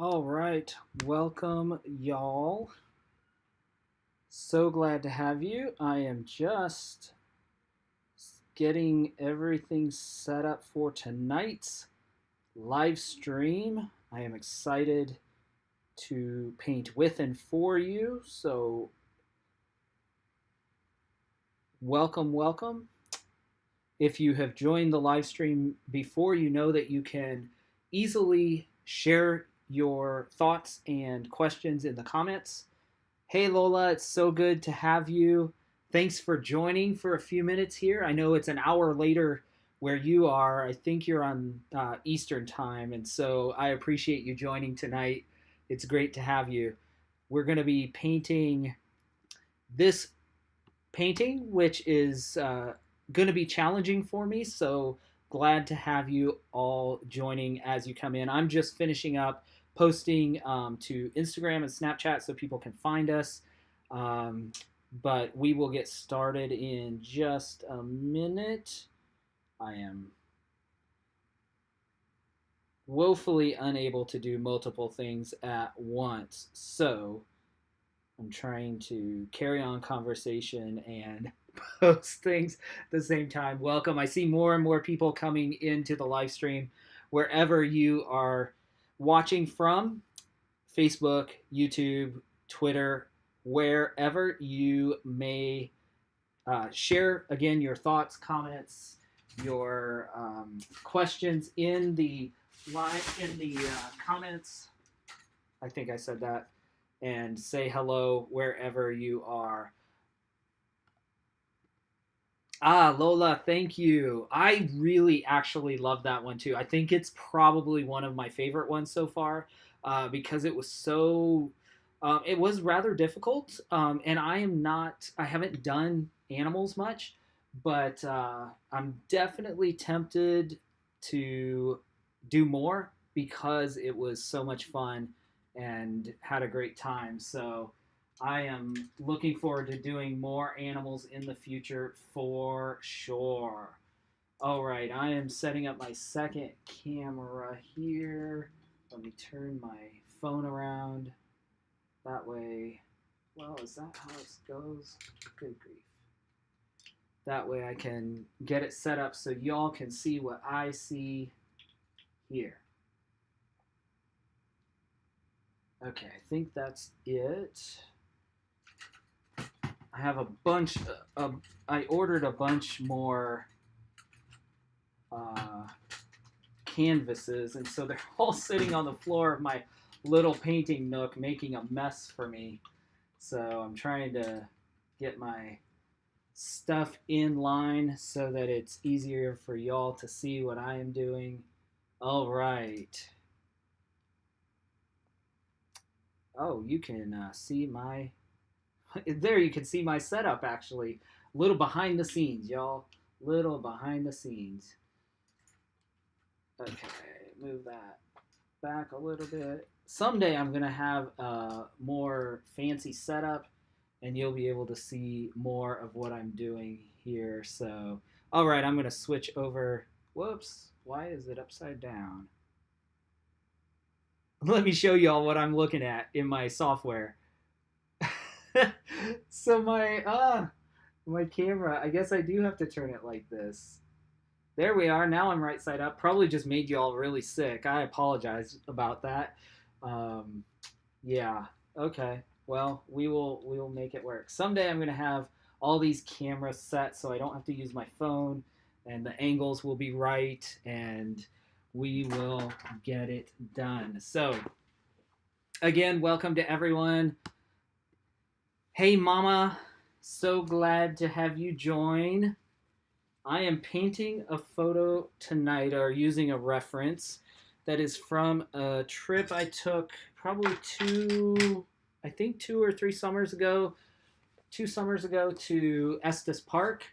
All right, welcome, y'all. So glad to have you. I am just getting everything set up for tonight's live stream. I am excited to paint with and for you. So, welcome, welcome. If you have joined the live stream before, you know that you can easily share your thoughts and questions in the comments. Hey Lola, it's so good to have you. Thanks for joining for a few minutes here. I know it's an hour later where you are. I think you're on Eastern time, and so I appreciate you joining tonight. It's great to have you. We're going to be painting this painting, which is going to be challenging for me. So glad to have you all joining as you come in. I'm just finishing up posting to Instagram and Snapchat so people can find us. Um, but we will get started in just a minute. I am woefully unable to do multiple things at once. So I'm trying to carry on conversation and post things at the same time. Welcome. I see more and more people coming into the live stream wherever you are watching from Facebook, YouTube, Twitter, wherever you may share again your thoughts, comments, your questions in the comments. I think I said that, and say hello wherever you are. Ah, Lola, thank you. I really actually love that one too. I think it's probably one of my favorite ones so far because it was so. It was rather difficult, and I haven't done animals much, but I'm definitely tempted to do more because it was so much fun and had a great time. So I am looking forward to doing more animals in the future for sure. All right, I am setting up my second camera here. Let me turn my phone around. That way, well, is that how this goes? Good grief. That way I can get it set up so y'all can see what I see here. Okay, I think that's it. I have a bunch I ordered a bunch more uh, canvases, and so they're all sitting on the floor of my little painting nook, making a mess for me. So I'm trying to get my stuff in line so that it's easier for y'all to see what I am doing. All right. Oh, you can see my there. You can see my setup actually. Little behind the scenes, y'all. Little behind the scenes. Okay, move that back a little bit. Someday I'm gonna have a more fancy setup, and you'll be able to see more of what I'm doing here. So, all right, I'm gonna switch over. Whoops! Why is it upside down? Let me show y'all what I'm looking at in my software. So my camera. I guess I do have to turn it like this. There we are. Now I'm right side up. Probably just made you all really sick. I apologize about that. Um, yeah. Okay. Well, we will make it work. Someday I'm gonna have all these cameras set so I don't have to use my phone, and the angles will be right, and we will get it done. So again, welcome to everyone. Hey, Mama. So glad to have you join. I am painting a photo tonight, or using a reference that is from a trip I took probably I think 2 or 3 summers ago, 2 summers ago to Estes Park,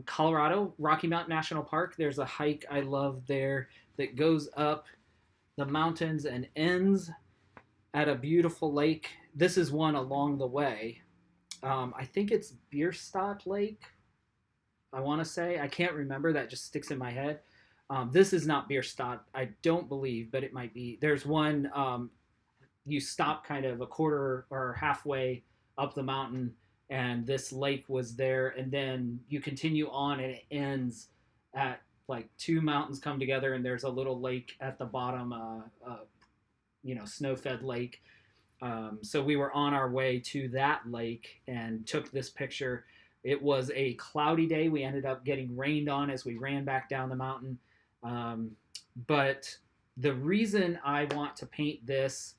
Colorado, Rocky Mountain National Park. There's a hike I love there that goes up the mountains and ends at a beautiful lake. This is one along the way. I think it's Bierstadt Lake, I want to say. I can't remember. That just sticks in my head. This is not Bierstadt, I don't believe, but it might be. There's one, you stop kind of a quarter or halfway up the mountain, and this lake was there, and then you continue on, and it ends at like two mountains come together, and there's a little lake at the bottom, snow-fed lake. So we were on our way to that lake and took this picture. It was a cloudy day. We ended up getting rained on as we ran back down the mountain. But the reason I want to paint this,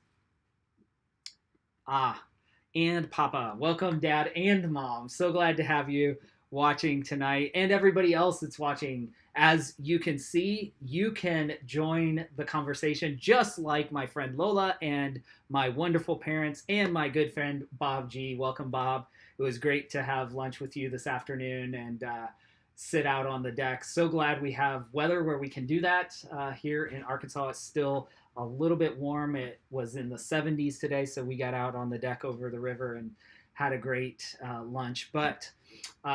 and Papa, welcome Dad and Mom. So glad to have you watching tonight, and everybody else that's watching. As you can see, you can join the conversation just like my friend Lola and my wonderful parents and my good friend Bob G. Welcome, Bob. It was great to have lunch with you this afternoon and sit out on the deck. So glad we have weather where we can do that. Here in Arkansas, it's still a little bit warm. It was in the 70s today, so we got out on the deck over the river and had a great lunch. But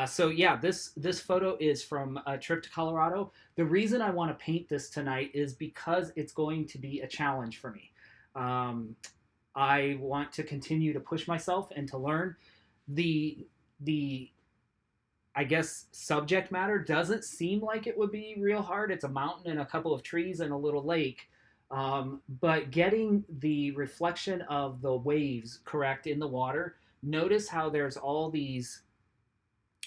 so yeah, this photo is from a trip to Colorado. The reason I want to paint this tonight is because it's going to be a challenge for me. I want to continue to push myself and to learn. The I guess subject matter doesn't seem like it would be real hard. It's a mountain and a couple of trees and a little lake. But getting the reflection of the waves correct in the water, notice how there's all these,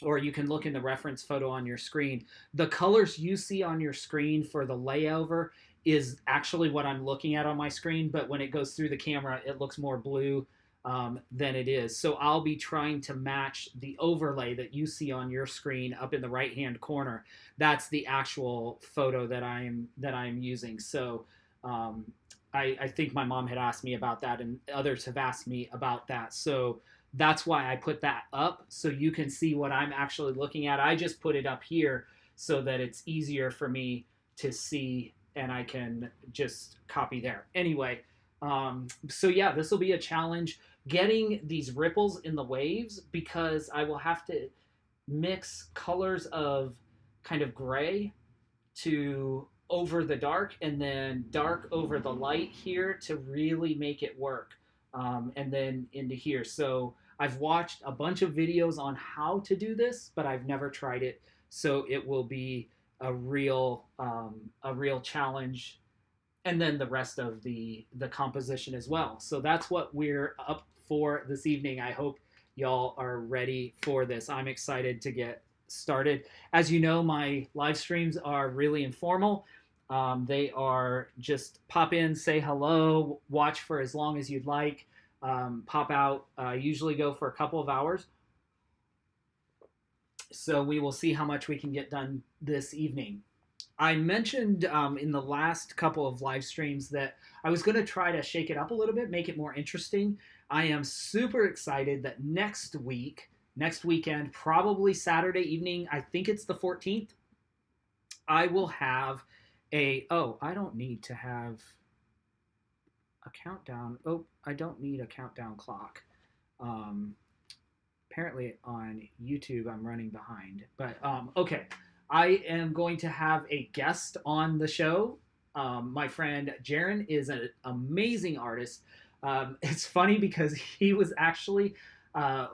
or you can look in the reference photo on your screen. The colors you see on your screen for the layover is actually what I'm looking at on my screen, but when it goes through the camera, it looks more blue than it is. So I'll be trying to match the overlay that you see on your screen up in the right-hand corner. That's the actual photo that I'm using. So I think my mom had asked me about that, and others have asked me about that. So that's why I put that up, so you can see what I'm actually looking at. I just put it up here so that it's easier for me to see, and I can just copy there. Anyway, so yeah, this will be a challenge, getting these ripples in the waves, because I will have to mix colors of kind of gray to over the dark, and then dark over the light here to really make it work, and then into here. So I've watched a bunch of videos on how to do this, but I've never tried it. So it will be a real challenge, and then the rest of the composition as well. So that's what we're up for this evening. I hope y'all are ready for this. I'm excited to get started. As you know, my live streams are really informal. They are just pop in, say hello, watch for as long as you'd like, pop out. Usually go for a couple of hours. So we will see how much we can get done this evening. I mentioned in the last couple of live streams that I was going to try to shake it up a little bit, make it more interesting. I am super excited that next weekend, probably Saturday evening, I think it's the 14th, I will have I don't need to have a countdown. I don't need a countdown clock. Apparently on YouTube I'm running behind, but okay. I am going to have a guest on the show. My friend Jaron is an amazing artist. It's funny because he was actually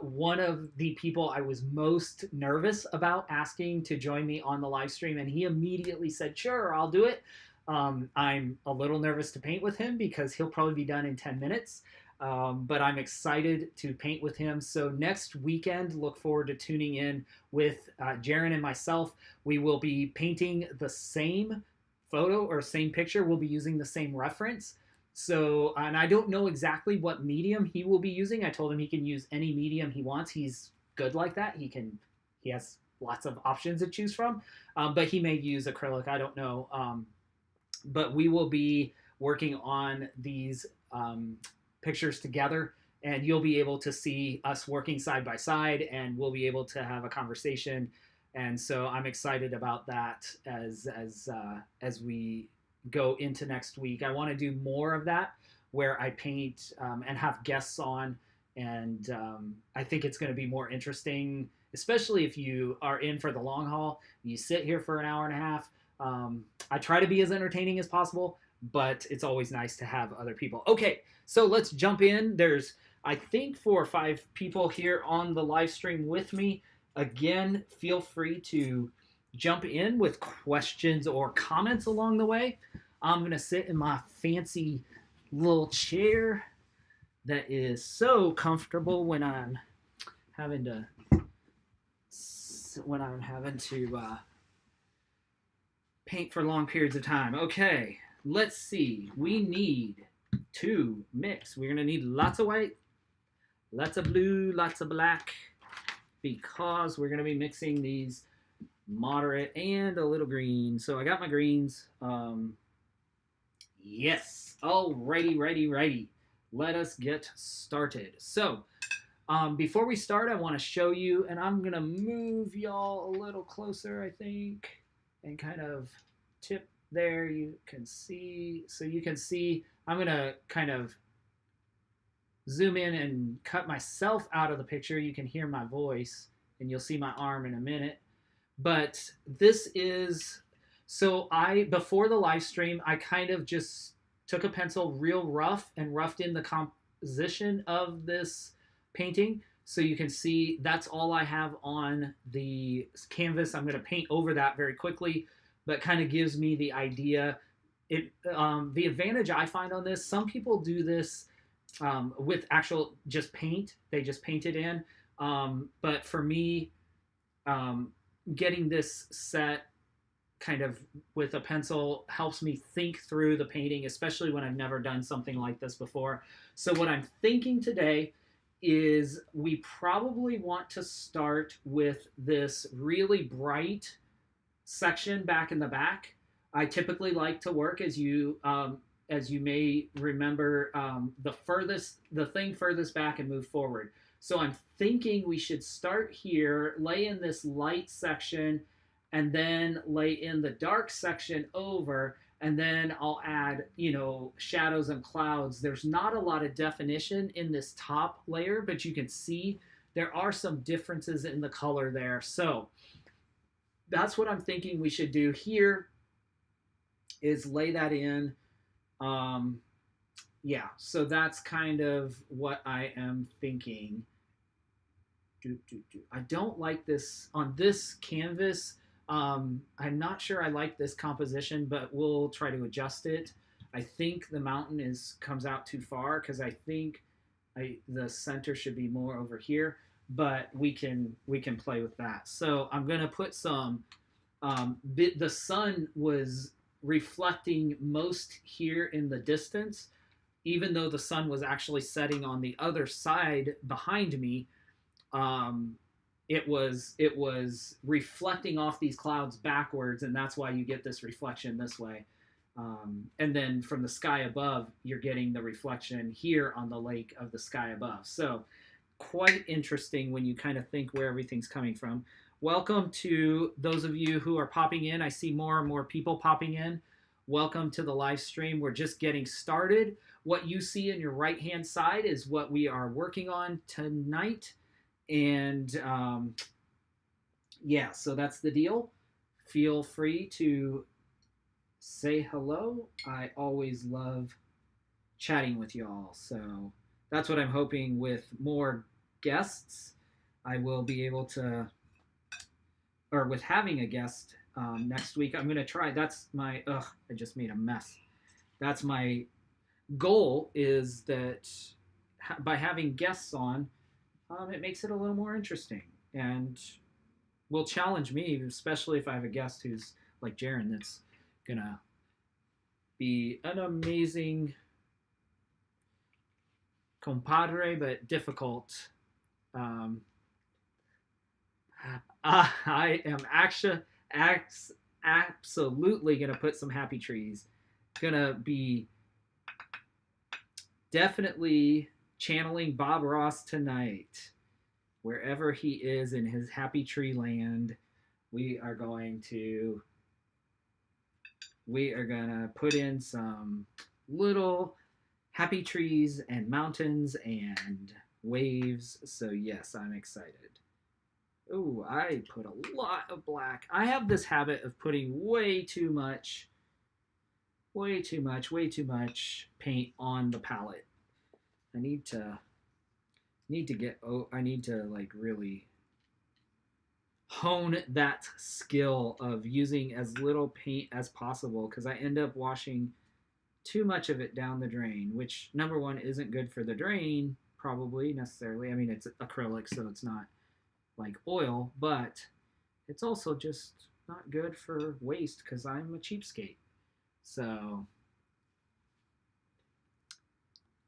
one of the people I was most nervous about asking to join me on the live stream, and he immediately said, sure, I'll do it. I'm a little nervous to paint with him because he'll probably be done in 10 minutes. But I'm excited to paint with him. So next weekend, look forward to tuning in with Jaron and myself. We will be painting the same photo or same picture. We'll be using the same reference. So, and I don't know exactly what medium he will be using. I told him he can use any medium he wants. He's good like that. He has lots of options to choose from, but he may use acrylic. I don't know. But we will be working on these pictures together, and you'll be able to see us working side by side, and we'll be able to have a conversation. And so I'm excited about that as we go into next week. I want to do more of that where I paint and have guests on, and I think it's going to be more interesting, especially if you are in for the long haul. You sit here for an hour and a half. I try to be as entertaining as possible, but it's always nice to have other people. Okay, so let's jump in. There's, I think, 4 or 5 people here on the live stream with me. Again, feel free to jump in with questions or comments along the way. I'm going to sit in my fancy little chair that is so comfortable when I'm having to paint for long periods of time. Okay, let's see. We need to mix. We're going to need lots of white, lots of blue, lots of black, because we're going to be mixing these moderate and a little green. So I got my greens. Yes. Righty. Let us get started. So before we start, I want to show you, and I'm going to move y'all a little closer, I think, and kind of tip there. You can see, so you can see, I'm going to kind of zoom in and cut myself out of the picture. You can hear my voice, and you'll see my arm in a minute. But this is, so before the live stream, I kind of just took a pencil real rough and roughed in the composition of this painting. So you can see that's all I have on the canvas. I'm going to paint over that very quickly, but kind of gives me the idea. The advantage I find on this, some people do this with actual just paint. They just paint it in. But for me, getting this set kind of with a pencil helps me think through the painting, especially when I've never done something like this before. So what I'm thinking today is we probably want to start with this really bright section back in the back. I typically like to work, as you may remember, the thing furthest back and move forward. So I'm thinking we should start here, lay in this light section, and then lay in the dark section over, and then I'll add, shadows and clouds. There's not a lot of definition in this top layer, but you can see there are some differences in the color there. So that's what I'm thinking we should do here, is lay that in. Yeah, so that's kind of what I am thinking. I don't like this on this canvas. I'm not sure I like this composition, but we'll try to adjust it. I think the mountain comes out too far, because I think the center should be more over here, but we can play with that. So I'm gonna put some. The sun was reflecting most here in the distance, even though the sun was actually setting on the other side behind me. It was reflecting off these clouds backwards, and that's why you get this reflection this way. And then from the sky above, you're getting the reflection here on the lake of the sky above. So quite interesting when you kind of think where everything's coming from. Welcome to those of you who are popping in. I see more and more people popping in. Welcome to the live stream. We're just getting started. What you see in your right-hand side is what we are working on tonight. And yeah, so that's the deal. Feel free to say hello. I always love chatting with y'all. So that's what I'm hoping with more guests. I will be able to, or with having a guest next week, I'm going to try. That's my, I just made a mess. That's my goal, is that by having guests on, it makes it a little more interesting and will challenge me, especially if I have a guest who's like Jaron, that's gonna be an amazing compadre, but difficult. I am actually absolutely gonna put some happy trees. Gonna be definitely channeling Bob Ross tonight. Wherever he is in his happy tree land, we are going to put in some little happy trees and mountains and waves. So yes, I'm excited. Ooh, I put a lot of black. I have this habit of putting way too much paint on the palette. I need to get I need to like really hone that skill of using as little paint as possible because I end up washing too much of it down the drain, which number one isn't good for the drain probably necessarily. I mean it's acrylic so it's not like oil, but it's also just not good for waste because I'm a cheapskate. So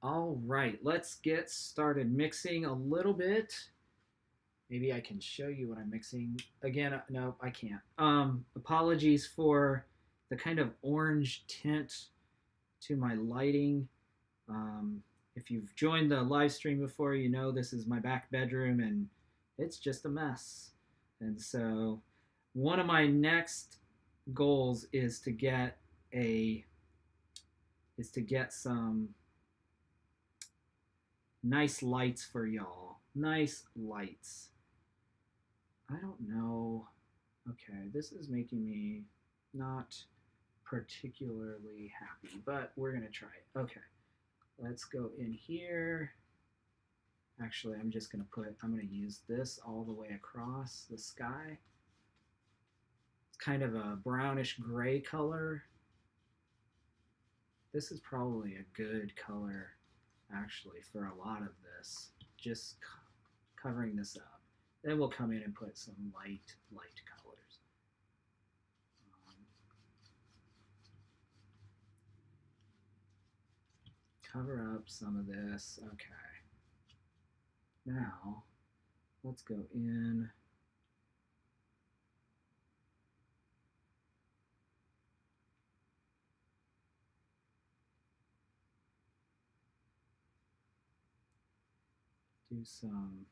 all right, let's get started mixing a little bit. Maybe I can show you what I'm mixing. Again, no, I can't. Apologies for the kind of orange tint to my lighting. If you've joined the live stream before, you know this is my back bedroom and it's just a mess. And so one of my next goals is to get some nice lights for y'all. Nice lights. I don't know. Okay, this is making me not particularly happy, but we're gonna try it. Okay, let's go in here. Actually, I'm gonna use this all the way across the sky. It's kind of a brownish gray color. This is probably a good color, actually, for a lot of this. Just covering this up. Then we'll come in and put some light colors. Cover up some of this. Okay. Now, let's go in. Do some,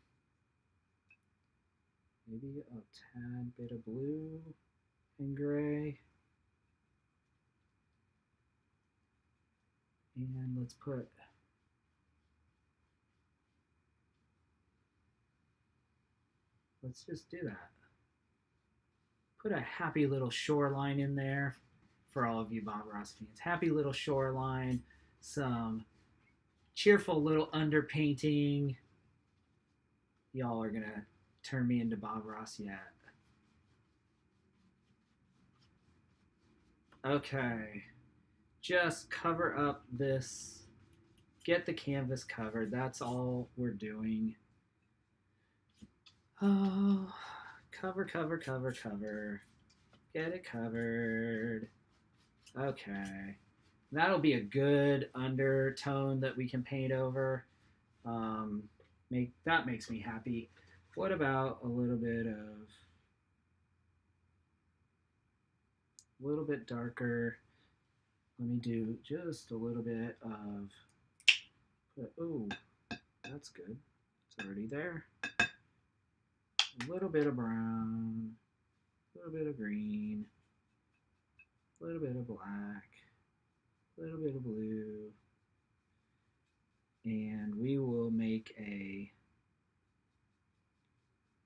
maybe a tad bit of blue and gray. And let's just do that. Put a happy little shoreline in there for all of you Bob Ross fans. Happy little shoreline, some cheerful little underpainting. Y'all are gonna turn me into Bob Ross yet. Okay, just cover up this, get the canvas covered. That's all we're doing. Oh, cover. Get it covered. Okay. That'll be a good undertone that we can paint over. That makes me happy. What about a little bit darker? Let me do just a little bit of, oh, that's good. It's already there. A little bit of brown, a little bit of green, a little bit of black, a little bit of blue, and we will make a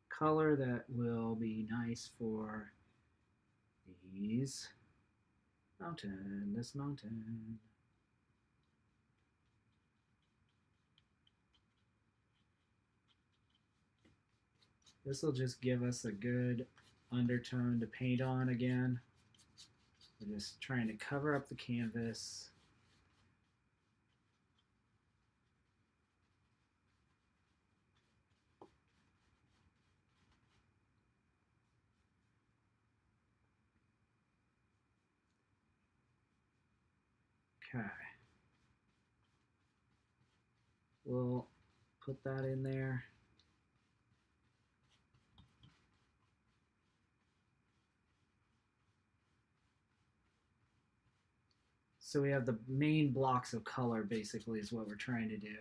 color that will be nice for this mountain. This will just give us a good undertone to paint on again. We're just trying to cover up the canvas. Okay. We'll put that in there. So we have the main blocks of color basically is what we're trying to do.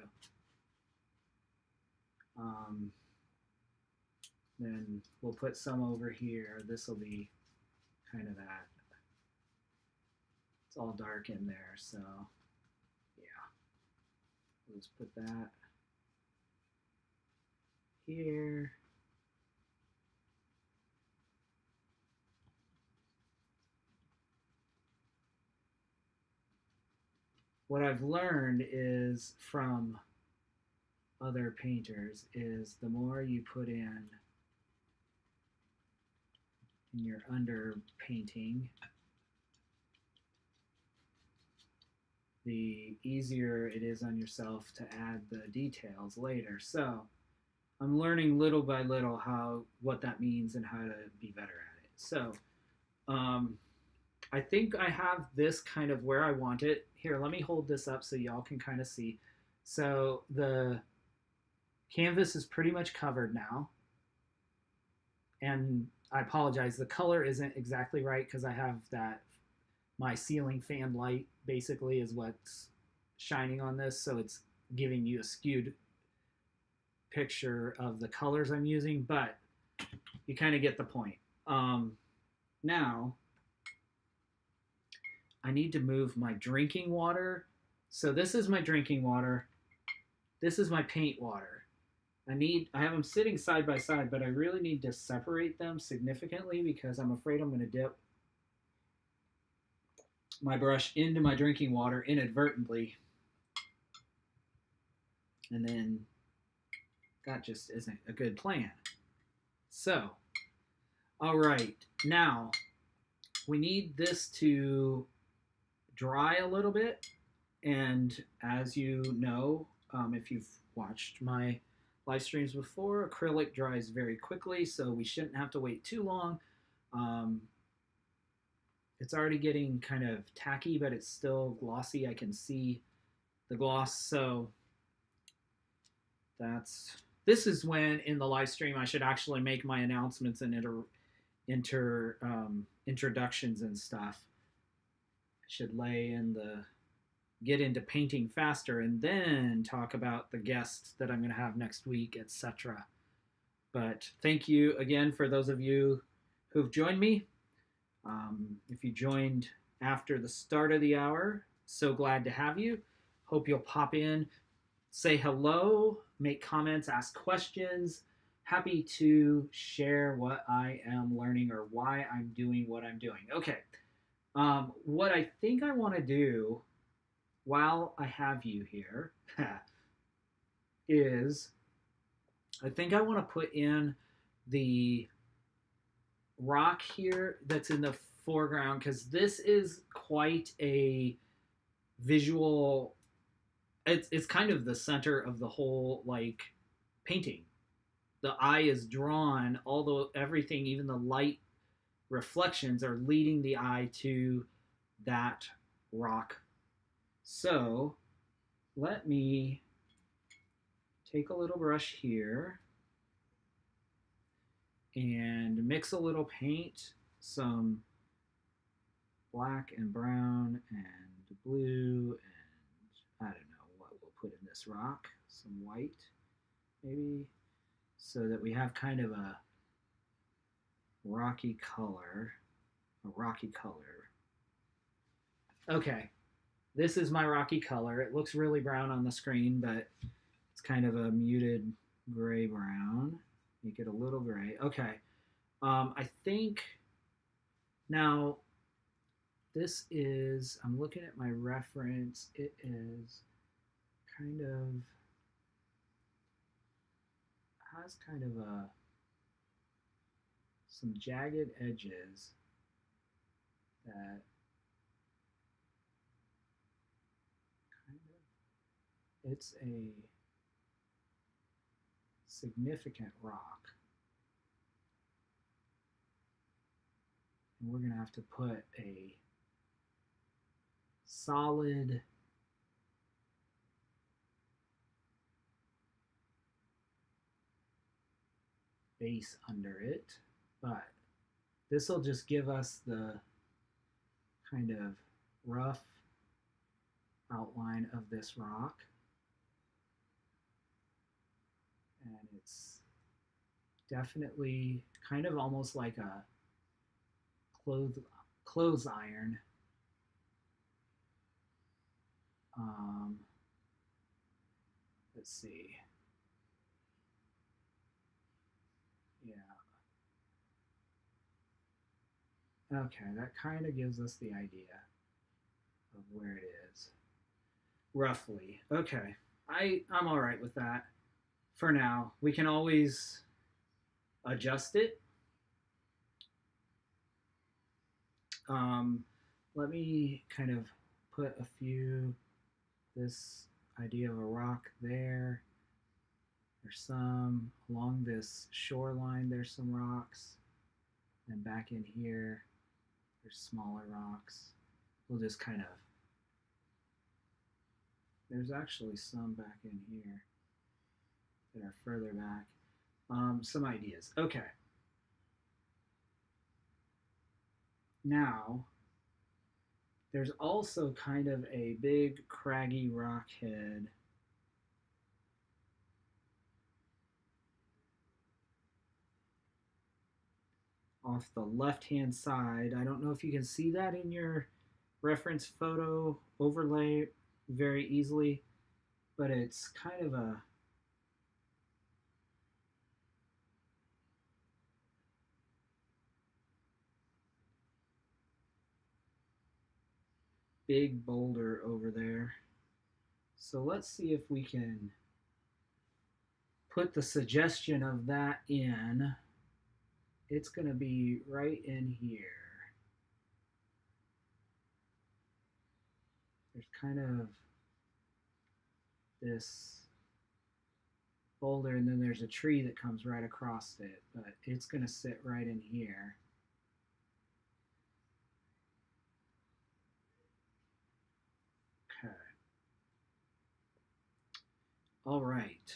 Then we'll put some over here. This will be kind of that. It's all dark in there, so yeah. Let's put that here. what I've learned is from other painters is the more you put in your underpainting, the easier it is on yourself to add the details later. So I'm learning little by little what that means and how to be better at it. So I think I have this kind of where I want it. Here, let me hold this up so y'all can kind of see. So the canvas is pretty much covered now. And I apologize, the color isn't exactly right because I have that, my ceiling fan light basically is what's shining on this. So it's giving you a skewed picture of the colors I'm using, but you kind of get the point. Now, I need to move my drinking water. So this is my drinking water. This is my paint water. I have them sitting side by side, but I really need to separate them significantly because I'm afraid I'm going to dip my brush into my drinking water inadvertently. And then that just isn't a good plan. So, all right, now we need this to dry a little bit. And as you know, if you've watched my live streams before, acrylic dries very quickly, so we shouldn't have to wait too long. It's already getting kind of tacky, but it's still glossy. I can see the gloss, so this is when in the live stream I should actually make my announcements and introductions and stuff. I should get into painting faster and then talk about the guests that I'm going to have next week, etc. But thank you again for those of you who've joined me. If you joined after the start of the hour, so glad to have you. Hope you'll pop in, say hello, make comments, ask questions. Happy to share what I am learning or why I'm doing what I'm doing. Okay. What I think I want to do while I have you here is I think I want to put in the rock here that's in the foreground because this is quite a visual. It's kind of the center of the whole like painting. The eye is drawn, although everything, even the light reflections, are leading the eye to that rock. So let me take a little brush here and mix a little paint, some black and brown and blue, and I don't know what we'll put in this rock, some white maybe, so that we have kind of a rocky color. Okay, this is my rocky color. It looks really brown on the screen, but it's kind of a muted gray brown. Make it a little gray. Okay. I think now this is, I'm looking at my reference. It is kind of, has kind of some jagged edges that kind of, it's a significant rock. And we're going to have to put a solid base under it, but this will just give us the kind of rough outline of this rock. And it's definitely kind of almost like a clothes iron. Let's see. Yeah. Okay, that kind of gives us the idea of where it is. roughly. Okay. I'm all right with that for now. We can always adjust it. Um, Let me kind of put a few, this idea of a rock there. There's some along this shoreline, there's some rocks. And back in here, there's smaller rocks. We'll just kind of, there's actually some back in here that are further back. Some ideas. Okay. Now, there's also kind of a big craggy rock head off the left-hand side. I don't know if you can see that in your reference photo overlay very easily, but it's kind of a big boulder over there. So let's see if we can put the suggestion of that in. It's going to be right in here. There's kind of this boulder, and then there's a tree that comes right across it, but it's going to sit right in here. Okay. All right.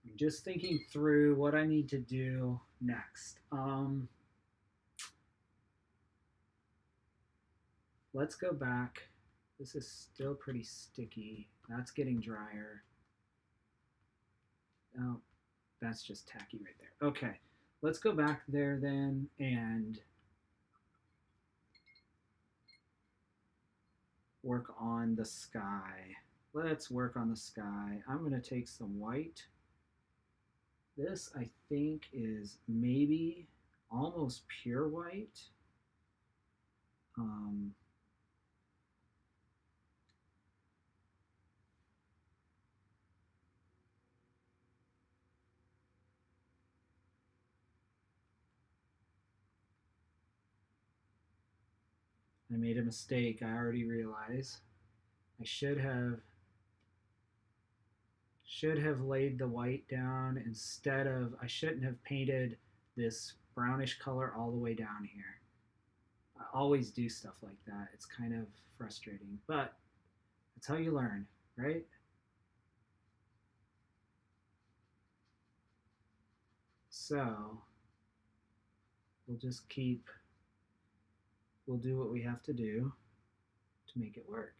I'm just thinking through what I need to do next. Let's go back. This is still pretty sticky. That's getting drier. Oh, that's just tacky right there. Okay, let's go back there then and work on the sky. Let's work on the sky. I'm going to take some white. This, I think, is maybe almost pure white. I made a mistake, I already realize. I should have laid the white down instead of, I shouldn't have painted this brownish color all the way down here. I always do stuff like that. It's kind of frustrating, but that's how you learn, right? So we'll just we'll do what we have to do to make it work.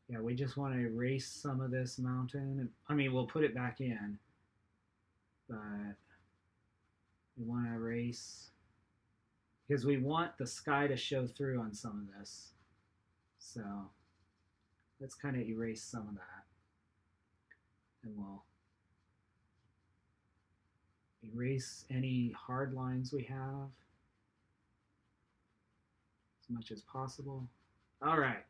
Yeah, we just want to erase some of this mountain. I mean, we'll put it back in, but we want to erase because we want the sky to show through on some of this. So let's kind of erase some of that. And we'll erase any hard lines we have as much as possible. All right.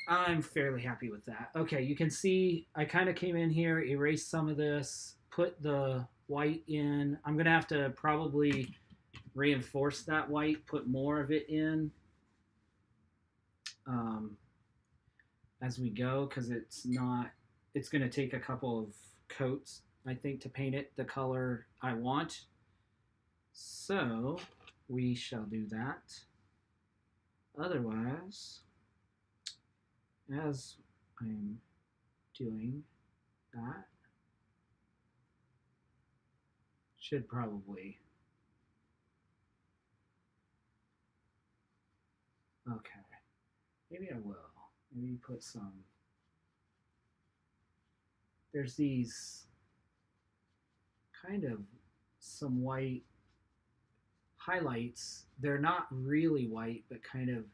I'm fairly happy with that. Okay, you can see I kind of came in here, erased some of this, put the white in. I'm going to have to probably reinforce that white, put more of it in as we go because it's going to take a couple of coats, I think, to paint it the color I want. So we shall do that. Otherwise, as I'm doing that, should probably Okay, maybe I will. Maybe put some. There's these kind of some white highlights. They're not really white, but kind of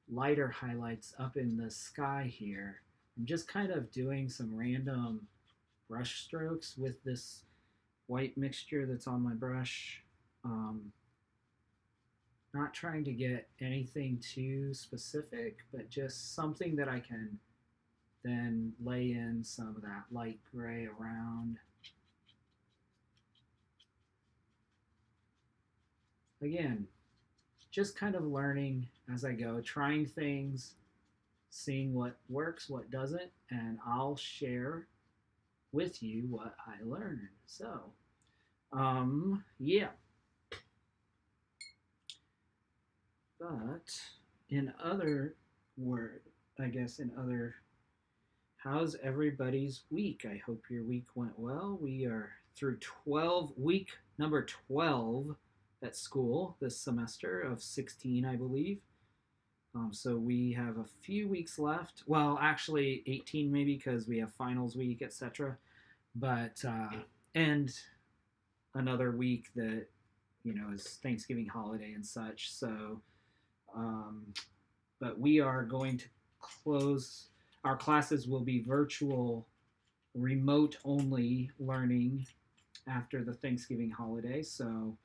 lighter highlights up in the sky here. I'm just kind of doing some random brush strokes with this white mixture that's on my brush. Um, Not trying to get anything too specific, but just something that I can then lay in some of that light gray around. Again, just kind of learning as I go, trying things, seeing what works, what doesn't, and I'll share with you what I learned. So, yeah. But in other word, I guess in other, how's everybody's week? I hope your week went well. We are through week number 12 at school this semester of 16, I believe. So we have a few weeks left. Well, actually 18 maybe because we have finals week, etc. But and another week that is Thanksgiving holiday and such. So, but we are going to close. Our classes will be virtual, remote only learning after the Thanksgiving holiday. So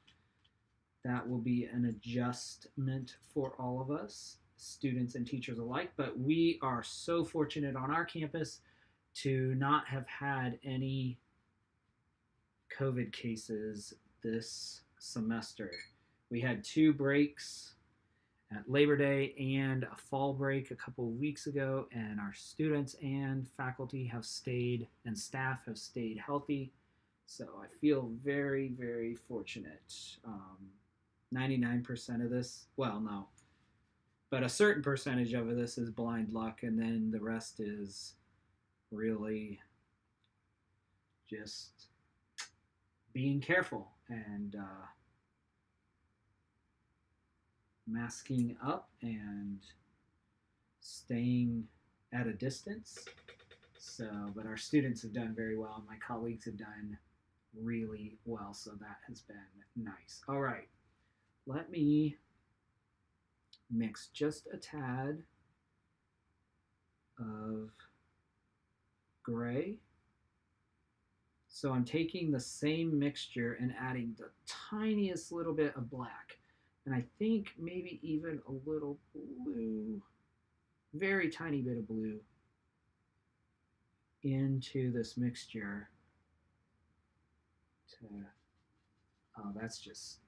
that will be an adjustment for all of us, students and teachers alike. But we are so fortunate on our campus to not have had any COVID cases this semester. We had 2 breaks at Labor Day and a fall break a couple of weeks ago, and our students and faculty have stayed, and staff have stayed healthy. So I feel very, very fortunate. 99% of this, well, no, but a certain percentage of this is blind luck, and then the rest is really just being careful and masking up and staying at a distance. So, but our students have done very well. My colleagues have done really well, so that has been nice. All right, let me mix just a tad of gray. So I'm taking the same mixture and adding the tiniest little bit of black. And I think maybe even a little blue, very tiny bit of blue into this mixture. Oh, that's just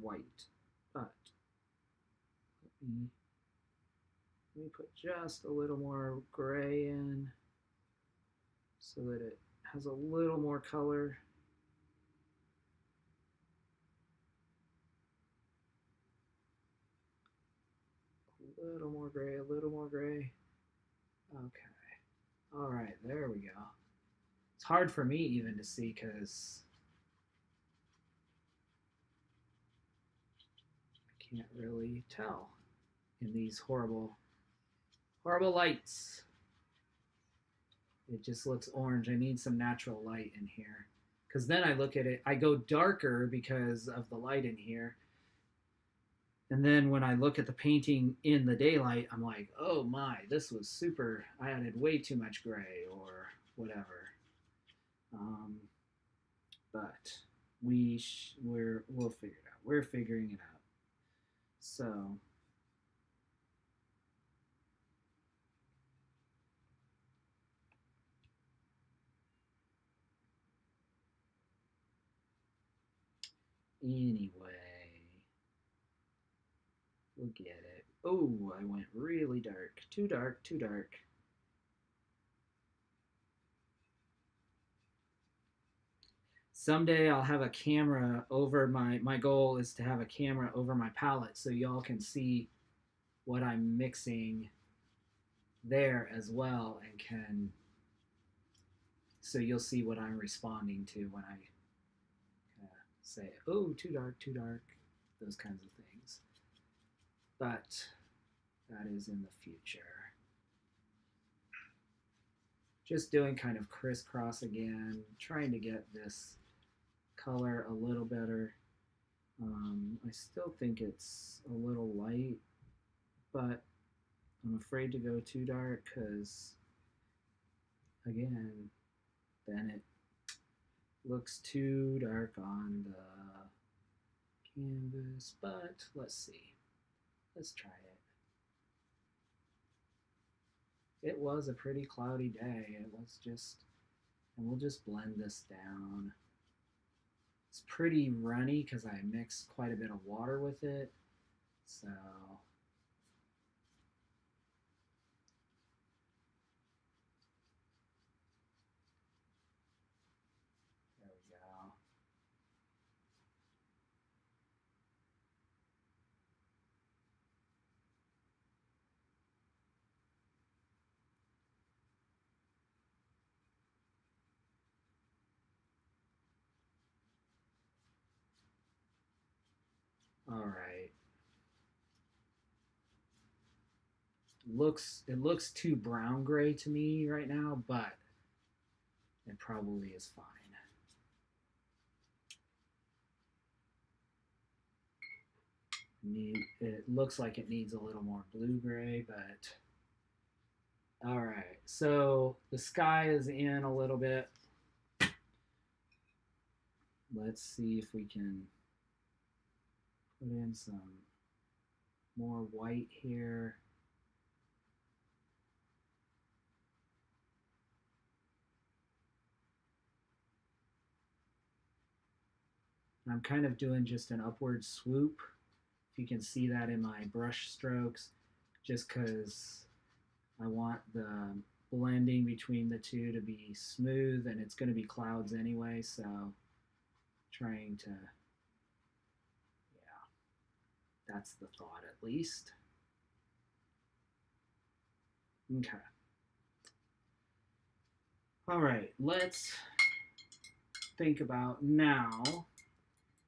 white. But let me put just a little more gray in so that it has a little more color. A little more gray, a little more gray. Okay. All right, there we go. It's hard for me even to see because I can't really tell in these horrible lights. It just looks orange. I need some natural light in here. Because then I look at it, I go darker because of the light in here. And then when I look at the painting in the daylight, I'm like, oh my, this was super. I added way too much gray or whatever. But we'll figure it out. We're figuring it out. So anyway, we'll get it. Oh, I went really dark. Too dark, too dark. Someday I'll have a camera over my goal is to have a camera over my palette so y'all can see what I'm mixing there as well and so you'll see what I'm responding to when I say, oh, too dark, those kinds of things. but that is in the future. Just doing kind of crisscross again, trying to get this color a little better. I still think it's a little light, but I'm afraid to go too dark because, again, then it looks too dark on the canvas. But let's see. Let's try it. It was a pretty cloudy day. It was just, and we'll just blend this down. It's pretty runny because I mixed quite a bit of water with it. So there we go. All right. It looks too brown gray to me right now, but it probably is fine. It looks like it needs a little more blue gray, but all right. So the sky is in a little bit. Let's see if we can put in some more white here. I'm kind of doing just an upward swoop. If you can see that in my brush strokes, just because I want the blending between the two to be smooth, and it's going to be clouds anyway, so trying to, yeah, that's the thought at least. Okay. All right, let's think about now.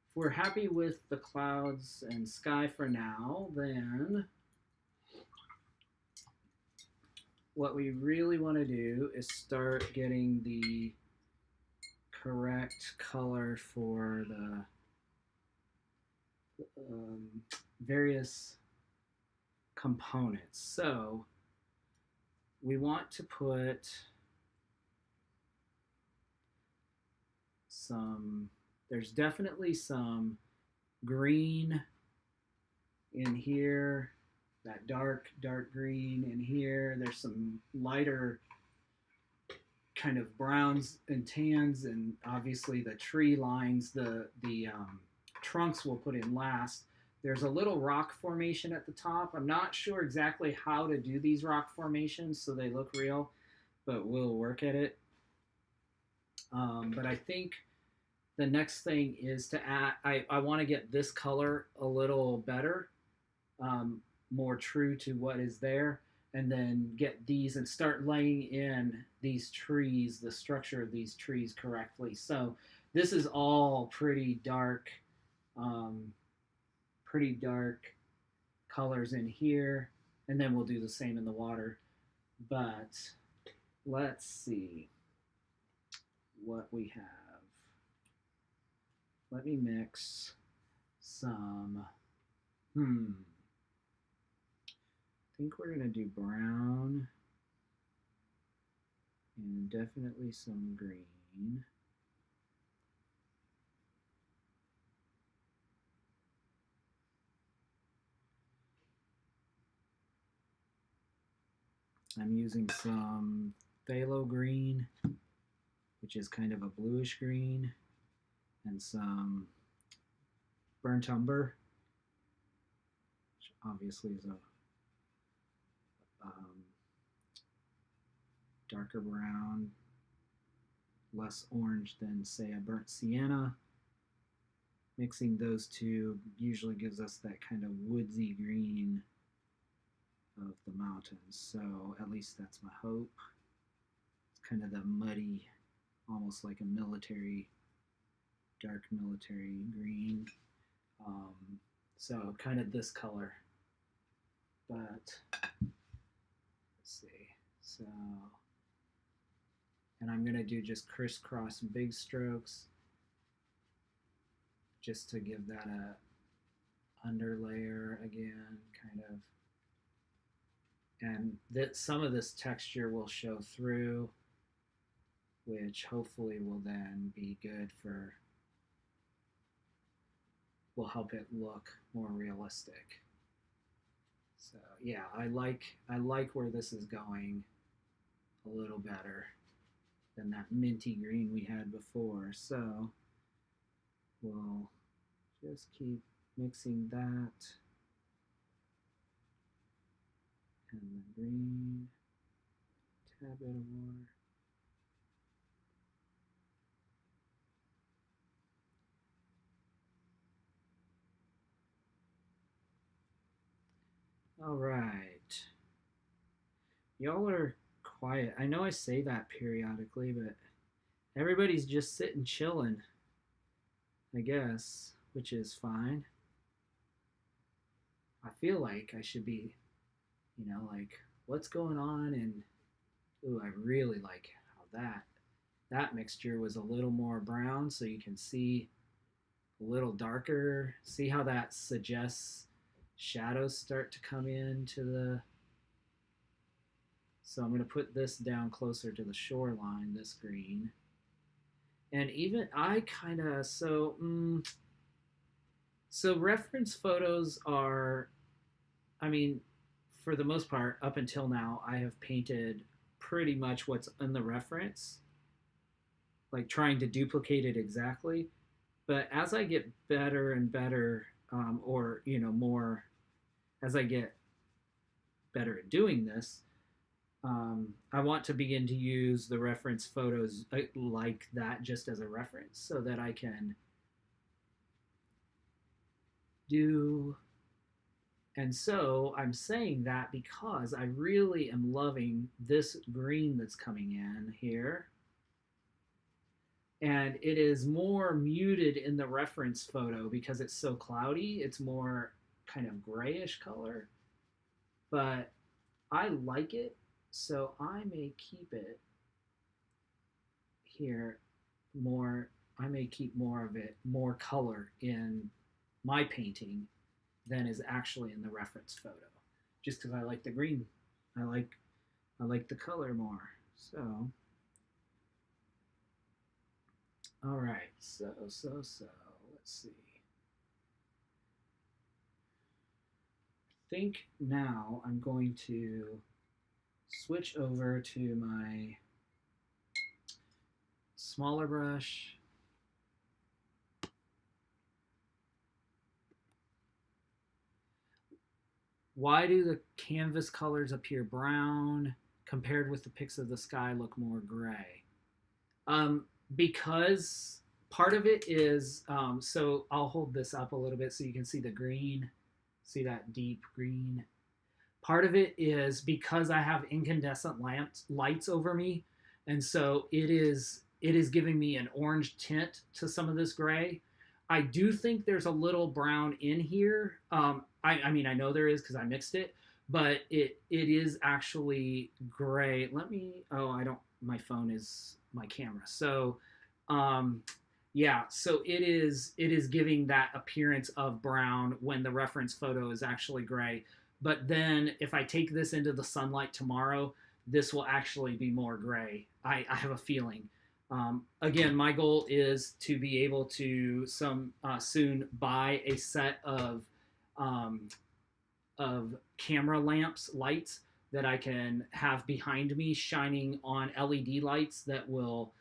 If we're happy with the clouds and sky for now, then what we really want to do is start getting the correct color for the various components. So we want to put some, there's definitely some green in here, that dark green in here. There's some lighter kind of browns and tans, and obviously the tree lines, the trunks we'll put in last. There's a little rock formation at the top. I'm not sure exactly how to do these rock formations so they look real, but we'll work at it. But I think the next thing is to add, I want to get this color a little better, more true to what is there, and then get these and start laying in these trees, the structure of these trees correctly. So this is all pretty dark colors in here, and then we'll do the same in the water. But let's see what we have. Let me mix some, I think we're gonna do brown and definitely some green. I'm using some phthalo green, which is kind of a bluish green, and some burnt umber, which obviously is a darker brown, less orange than, say, a burnt sienna. Mixing those two usually gives us that kind of woodsy green of the mountains. So at least that's my hope. It's kind of the muddy, almost like a military, dark military green. So kind of this color but let's see. So, and I'm gonna do just crisscross big strokes just to give that a underlayer again, kind of. And that some of this texture will show through, which hopefully will then be good for, will help it look more realistic. So yeah, I like where this is going a little better than that minty green we had before. So we'll just keep mixing that and the green, tad bit more. All right. Y'all are quiet. I know I say that periodically, but everybody's just sitting chilling, I guess, which is fine. I feel like I should be, you know, like, what's going on? And, ooh, I really like how that mixture was a little more brown, so you can see a little darker. See how that suggests shadows start to come into the, so I'm going to put this down closer to the shoreline, this green. And even I kind of, so reference photos are, I mean, for the most part, up until now, I have painted pretty much what's in the reference, like trying to duplicate it exactly. But as I get better and better, or, you know, more, as I get better at doing this, I want to begin to use the reference photos like that just as a reference so that I can do. And so I'm saying that because I really am loving this green that's coming in here. And it is more muted in the reference photo because it's so cloudy. It's more kind of grayish color. But I like it, so I may keep it here more. I may keep more of it, more color in my painting than is actually in the reference photo, just because I like the green. I like the color more. So, all right. So let's see. I think now I'm going to switch over to my smaller brush. Why do the canvas colors appear brown compared with the pics of the sky look more gray? Because part of it is, so I'll hold this up a little bit so you can see the green, see that deep green. Part of it is because I have incandescent lights over me, and so it is giving me an orange tint to some of this gray. I do think there's a little brown in here. I mean, I know there is because I mixed it, but it is actually gray. Let me, oh, I don't, my phone is my camera. So, yeah, so it is giving that appearance of brown when the reference photo is actually gray. But then if I take this into the sunlight tomorrow, this will actually be more gray. I have a feeling. Again, my goal is to be able to soon buy a set of camera lamps, lights that I can have behind me shining on LED lights that will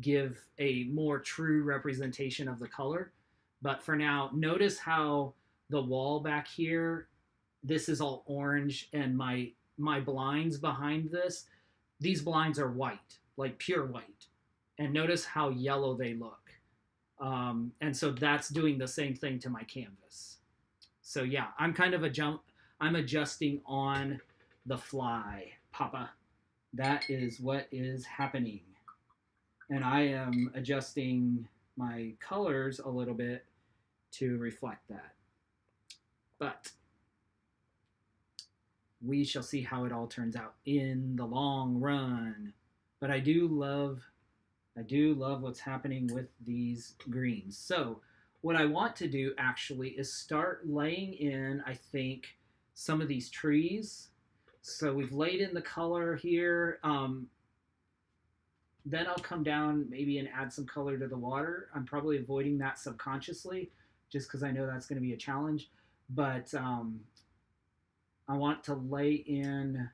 give a more true representation of the color. But for now, notice how the wall back here, this is all orange, and my blinds behind this, these blinds are white, like pure white. And notice how yellow they look. And so that's doing the same thing to my canvas. So yeah, I'm kind of I'm adjusting on the fly, Papa. That is what is happening. And I am adjusting my colors a little bit to reflect that. But we shall see how it all turns out in the long run. But I do love what's happening with these greens. So what I want to do actually is start laying in, I think, some of these trees. So we've laid in the color here. Then I'll come down maybe and add some color to the water. I'm probably avoiding that subconsciously just because I know that's going to be a challenge. But I want to lay in,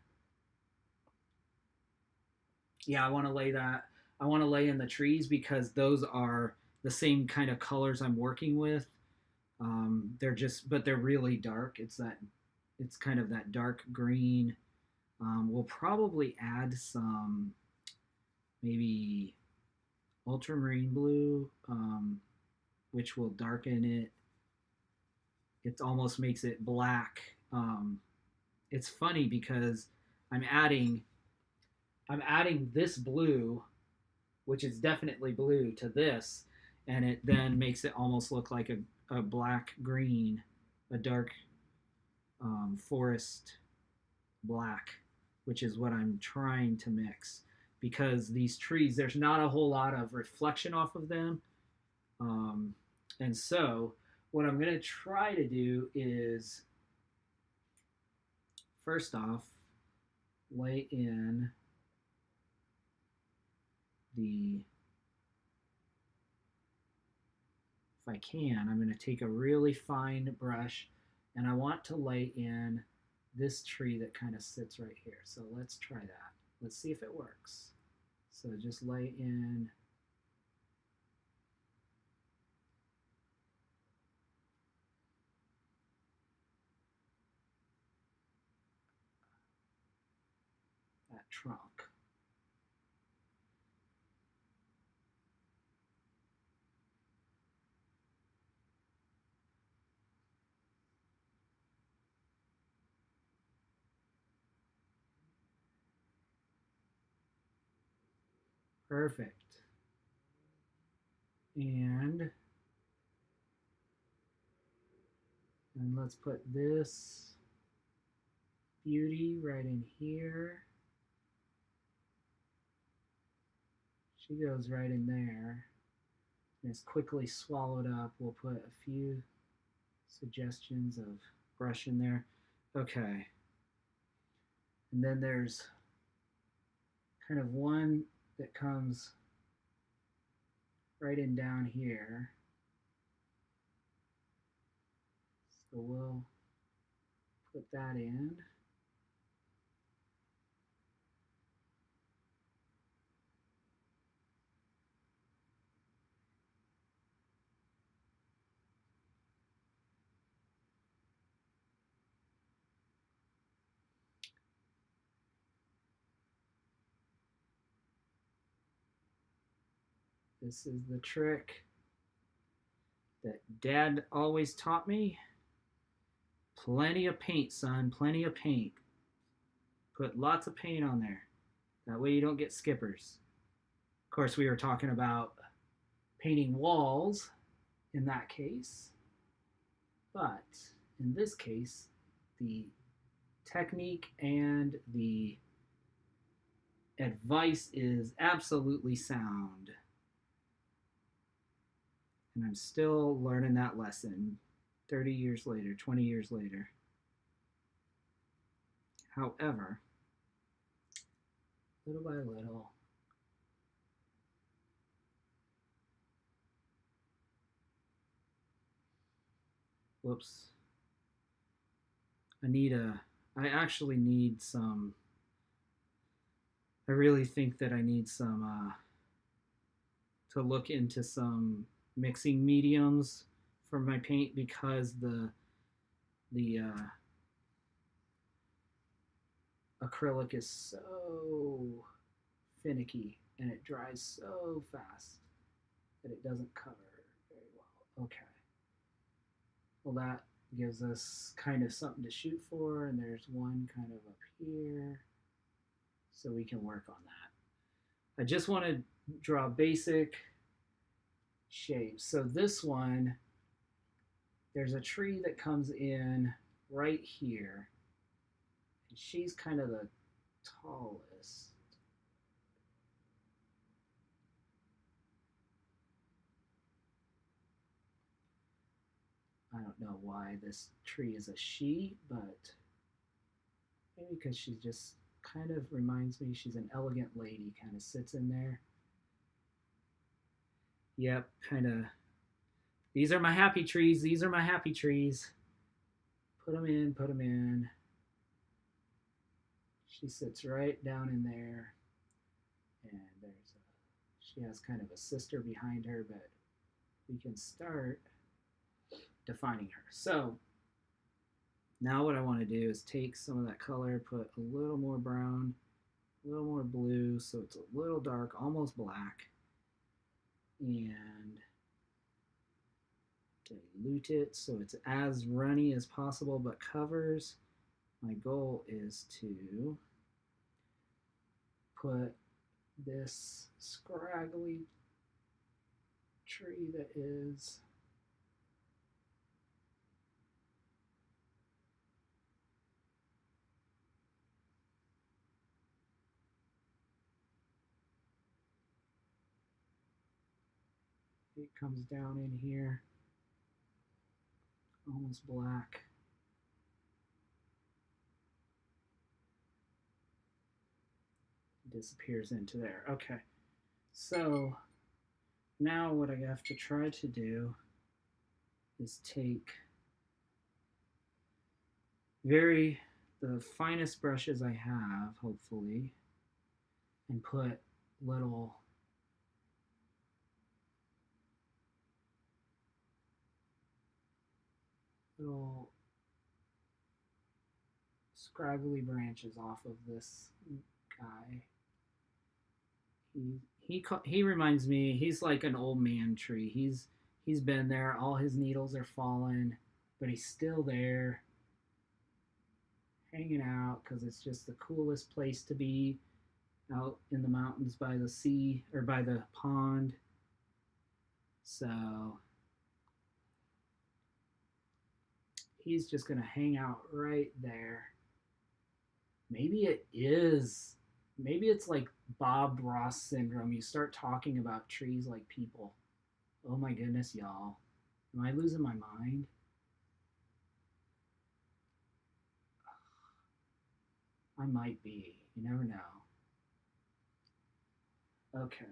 yeah, I want to lay that. I want to lay in the trees because those are the same kind of colors I'm working with. But they're really dark. It's kind of that dark green. We'll probably add some maybe ultramarine blue, which will darken it. It almost makes it black. It's funny because I'm adding I'm adding this blue, which is definitely blue, to this, and it then makes it almost look like a black green, a dark forest black, which is what I'm trying to mix. Because these trees, there's not a whole lot of reflection off of them. And so, what I'm going to try to do is, first off, lay in the, if I can, I'm going to take a really fine brush and I want to lay in this tree that kind of sits right here. So let's try that. Let's see if it works. So just lay in that trunk. Perfect. And let's put this beauty right in here. She goes right in there. And it's quickly swallowed up. We'll put a few suggestions of brush in there. Okay. And then there's kind of one that comes right in down here. So we'll put that in. This is the trick that Dad always taught me. Plenty of paint, son, plenty of paint. Put lots of paint on there. That way you don't get skippers. Of course, we were talking about painting walls in that case. But in this case, the technique and the advice is absolutely sound. And I'm still learning that lesson 30 years later, 20 years later. However, little by little, whoops, I actually need some, I really think that I need some, to look into some mixing mediums for my paint because the acrylic is so finicky and it dries so fast that it doesn't cover very well. Okay. Well, that gives us kind of something to shoot for, and there's one kind of up here, so we can work on that. I just want to draw basic shapes. So this one, there's a tree that comes in right here. She's kind of the tallest. I don't know why this tree is a she, but maybe because she just kind of reminds me she's an elegant lady, kind of sits in there. Yep, kind of. These are my happy trees. These are my happy trees. Put them in, put them in. She sits right down in there. And she has kind of a sister behind her, but we can start defining her. So now what I want to do is take some of that color, put a little more brown, a little more blue, so it's a little dark, almost black, and dilute it so it's as runny as possible but covers. My goal is to put this scraggly tree that is it comes down in here almost black. Disappears into there. Okay, so now what I have to try to do is take the finest brushes I have, hopefully, and put little scraggly branches off of this guy. He reminds me, he's like an old man tree. He's been there, all his needles are fallen, but he's still there hanging out because it's just the coolest place to be, out in the mountains by the sea or by the pond. So he's just gonna hang out right there. Maybe it's like Bob Ross syndrome. You start talking about trees like people. Oh my goodness, y'all. Am I losing my mind? I might be. You never know. Okay.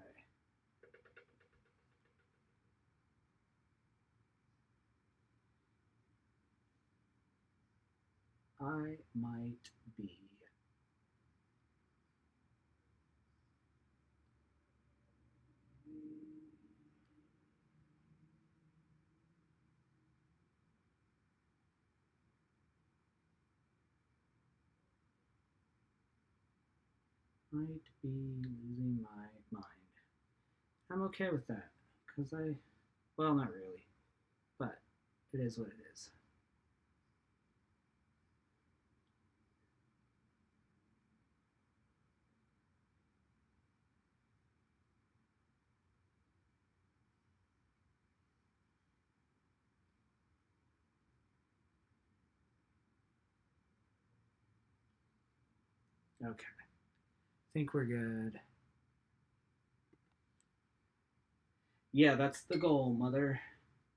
I might be. Might be losing my mind. I'm okay with that because well, not really, but it is what it is. Okay. I think we're good. Yeah, that's the goal, mother.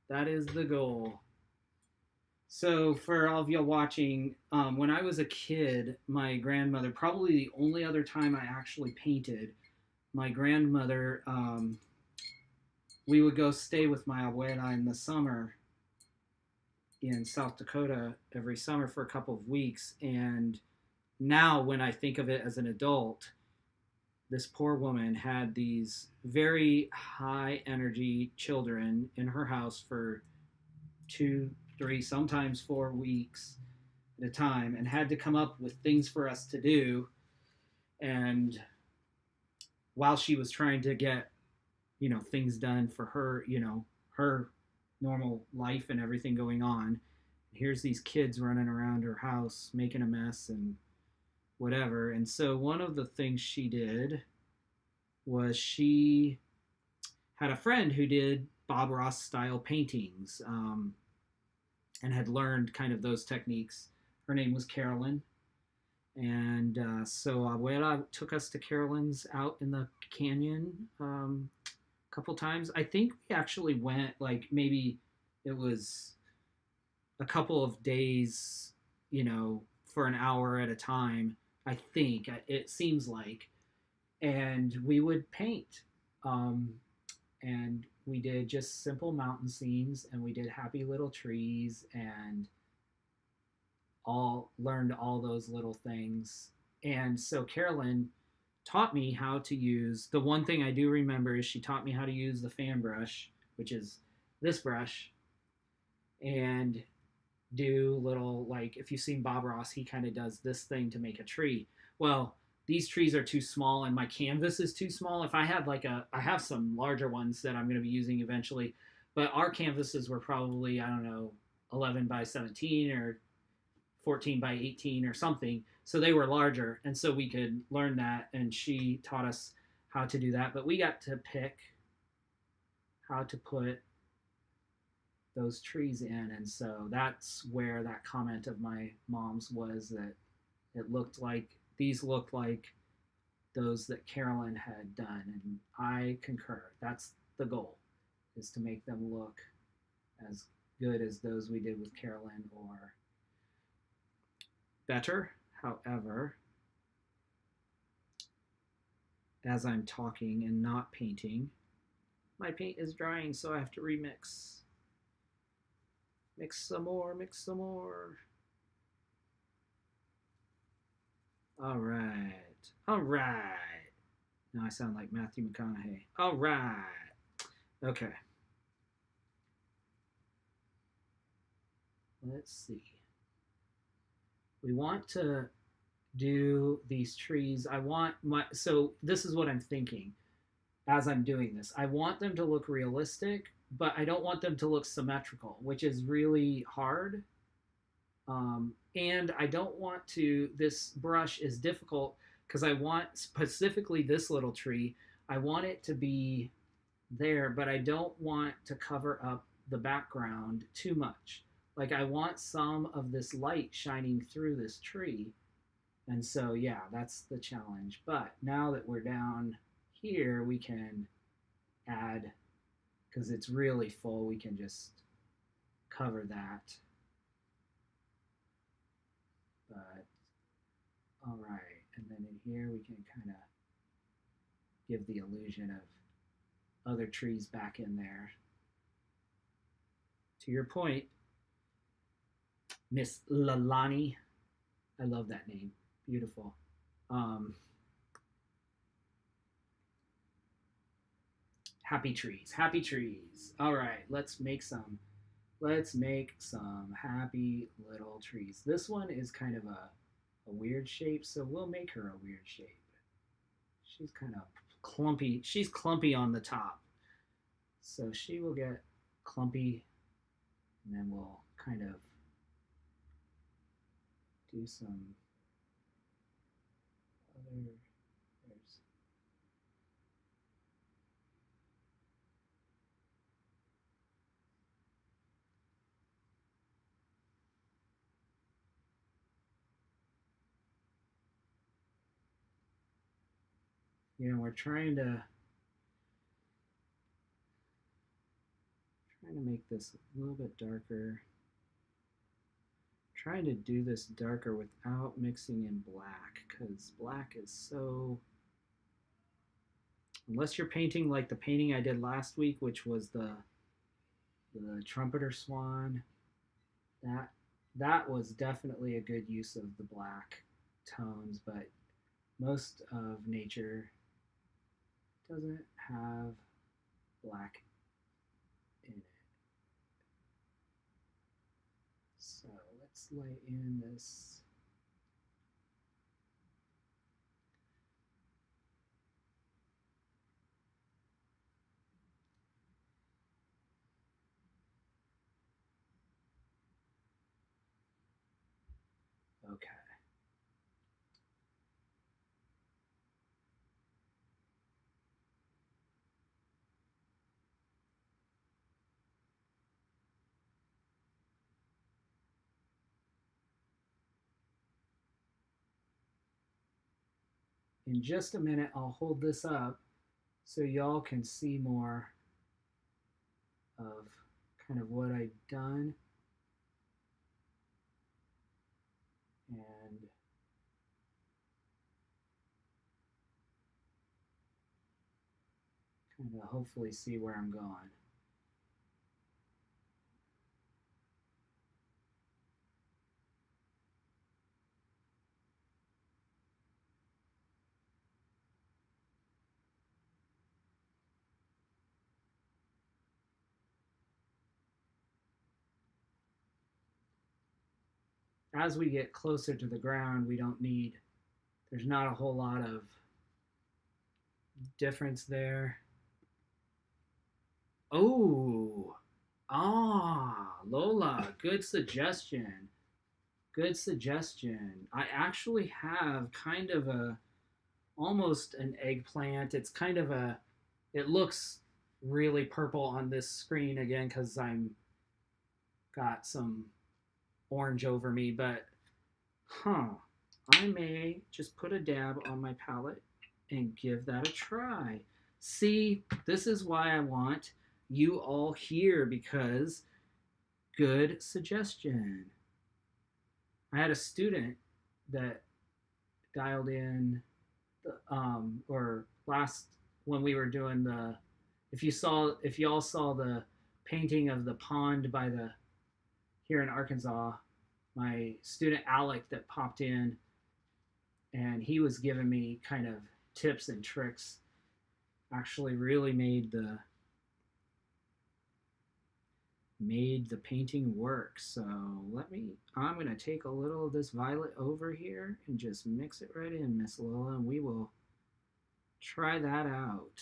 That is the goal. So, for all of y'all watching, when I was a kid, my grandmother, probably the only other time I actually painted, my grandmother, we would go stay with my abuela in the summer in South Dakota every summer for a couple of weeks. And now, when I think of it as an adult, this poor woman had these very high energy children in her house for 2, 3, sometimes 4 weeks at a time, and had to come up with things for us to do. And while she was trying to get, things done for her, her normal life and everything going on, here's these kids running around her house making a mess and whatever. And so one of the things she did was she had a friend who did Bob Ross style paintings, and had learned kind of those techniques. Her name was Carolyn. And so Abuela took us to Carolyn's out in the canyon a couple times. I think we actually went like maybe it was a couple of days, for an hour at a time. I think it seems like, and we would paint, um, and we did just simple mountain scenes, and we did happy little trees, and all learned all those little things. And so Carolyn taught me how to use the one thing I do remember is she taught me how to use the fan brush, which is this brush, and do little, like, if you've seen Bob Ross, he kind of does this thing to make a tree. Well, these trees are too small and my canvas is too small. If I had I have some larger ones that I'm going to be using eventually, but our canvases were probably, I don't know, 11 by 17 or 14 by 18 or something. So they were larger. And so we could learn that. And she taught us how to do that. But we got to pick how to put those trees in. And so that's where that comment of my mom's was, that these looked like those that Carolyn had done. And I concur. That's the goal, is to make them look as good as those we did with Carolyn or better. However, as I'm talking and not painting, my paint is drying, so I have to remix. Mix some more, mix some more. All right. All right. Now I sound like Matthew McConaughey. All right. Okay. Let's see. We want to do these trees. So this is what I'm thinking as I'm doing this. I want them to look realistic, but I don't want them to look symmetrical, which is really hard. And I don't want to, this brush is difficult because I want specifically this little tree, I want it to be there, but I don't want to cover up the background too much. Like I want some of this light shining through this tree. And so, yeah, that's the challenge. But now that we're down here, we can add, because it's really full, we can just cover that. But, all right. And then in here, we can kind of give the illusion of other trees back in there. To your point, Miss Lalani, I love that name. Beautiful. Happy trees, happy trees. All right, let's make some happy little trees. This one is kind of a weird shape, so we'll make her a weird shape. She's kind of clumpy. She's clumpy on the top, so she will get clumpy, and then we'll kind of do some other. There's we're trying to make this a little bit darker. Trying to do this darker without mixing in black, because black is so, unless you're painting like the painting I did last week, which was the trumpeter swan, that was definitely a good use of the black tones, but most of nature doesn't have black in it. So let's lay in this. Okay. in just a minute, I'll hold this up so y'all can see more of kind of what I've done. And kind of hopefully see where I'm going. As we get closer to the ground, there's not a whole lot of difference there. Oh, Lola, good suggestion. Good suggestion. I actually have kind of almost an eggplant. It looks really purple on this screen again because I'm got some orange over me, but I may just put a dab on my palette and give that a try. See, this is why I want you all here, because good suggestion. I had a student that dialed in or last when we were doing if y'all saw the painting of the pond by the here in Arkansas, my student Alec that popped in, and he was giving me kind of tips and tricks, actually really made the painting work. So I'm going to take a little of this violet over here and just mix it right in, Miss Lola, and we will try that out.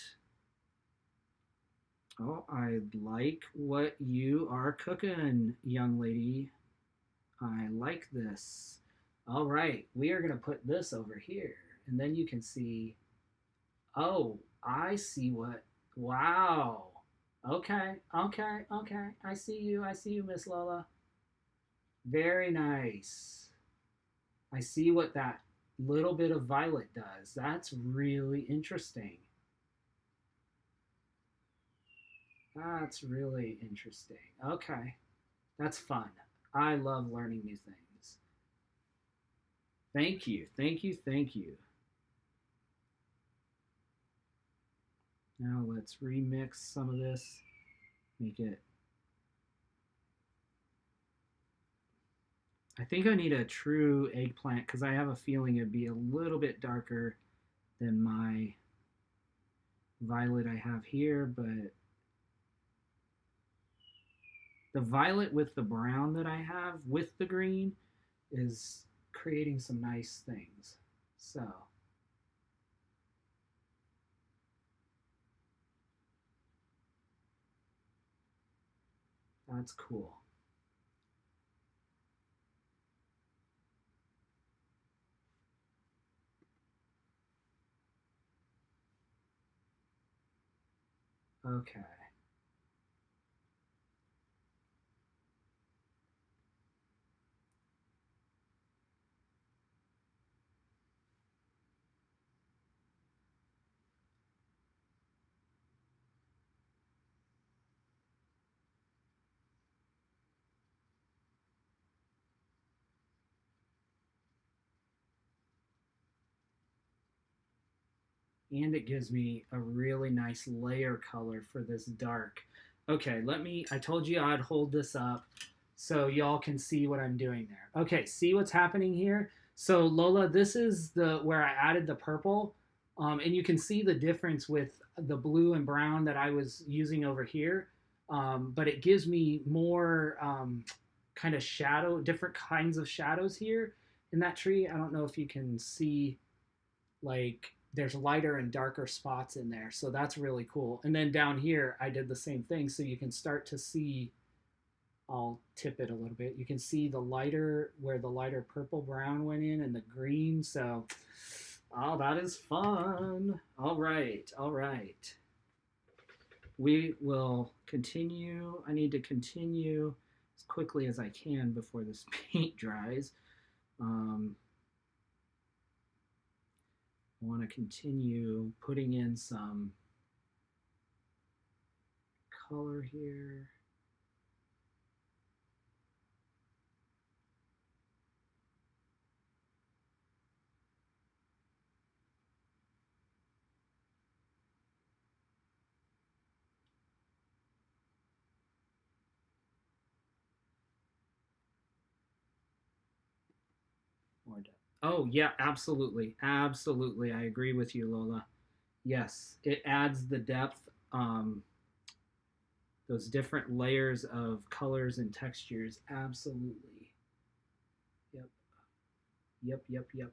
Oh, I like what you are cooking, young lady. I like this. All right, we are going to put this over here, and then you can see, oh, I see wow. Okay. I see you, Miss Lola. Very nice. I see what that little bit of violet does. That's really interesting. That's really interesting. Okay. That's fun. I love learning new things. Thank you. Now let's remix some of this. Make it. I think I need a true eggplant because I have a feeling it'd be a little bit darker than my violet I have here, but the violet with the brown that I have with the green is creating some nice things. So that's cool. Okay. And it gives me a really nice layer color for this dark. Okay, I told you I'd hold this up so y'all can see what I'm doing there. Okay, see what's happening here? So Lola, this is where I added the purple, and you can see the difference with the blue and brown that I was using over here. But it gives me more kind of different kinds of shadows here in that tree. I don't know if you can see, like, there's lighter and darker spots in there, so that's really cool. And then down here I did the same thing, so you can start to see, I'll tip it a little bit, you can see where the lighter purple brown went in and the green. So that is fun. All right, we will continue. I need to continue as quickly as I can before this paint dries. I want to continue putting in some color here. More depth. Oh, yeah, absolutely. Absolutely. I agree with you, Lola. Yes, it adds the depth, those different layers of colors and textures. Absolutely. Yep. Yep, yep, yep.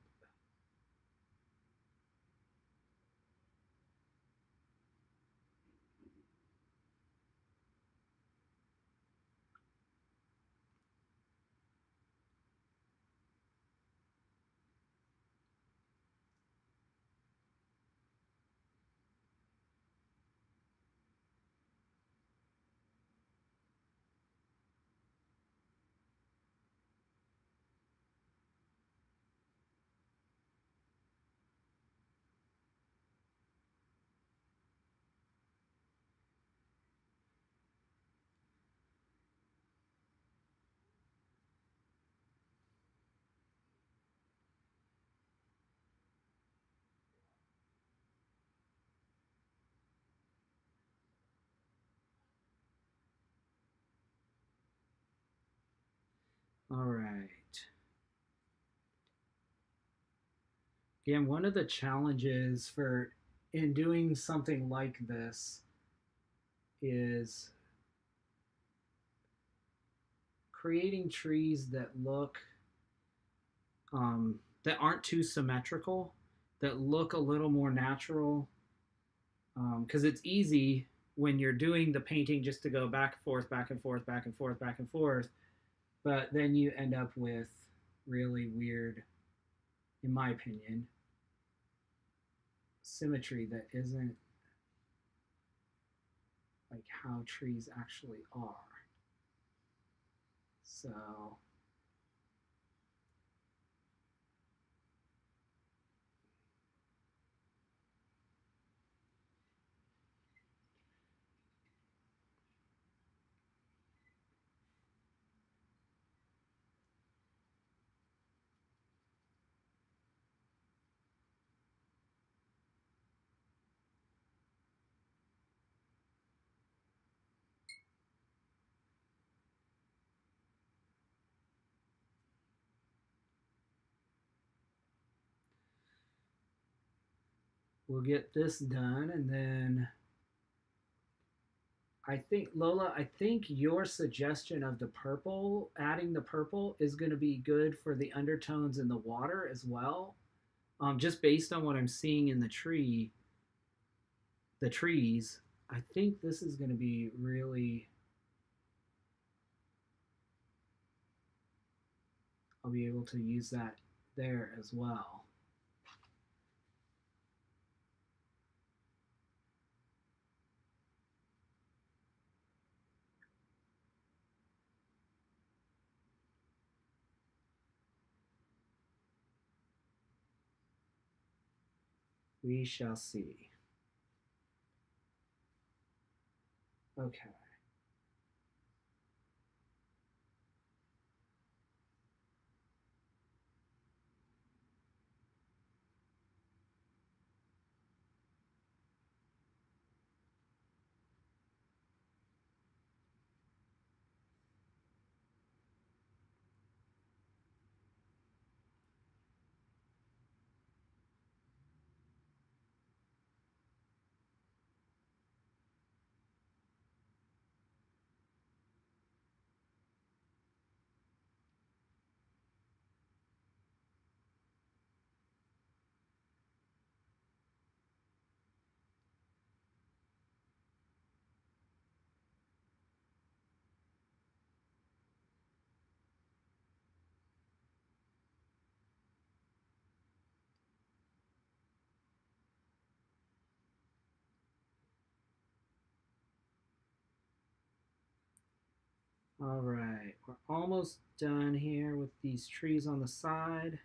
All right. Again, one of the challenges for in doing something like this is creating trees that look that aren't too symmetrical, that look a little more natural. Because it's easy when you're doing the painting just to go back and forth, back and forth, back and forth, back and forth, but then you end up with really weird, in my opinion, symmetry that isn't like how trees actually are. So we'll get this done, and then I think Lola, I think your suggestion of the purple, adding the purple, is going to be good for the undertones in the water as well. Just based on what I'm seeing in the trees, I think this is going to be really. I'll be able to use that there as well. We shall see. Okay. All right, we're almost done here with these trees on the side.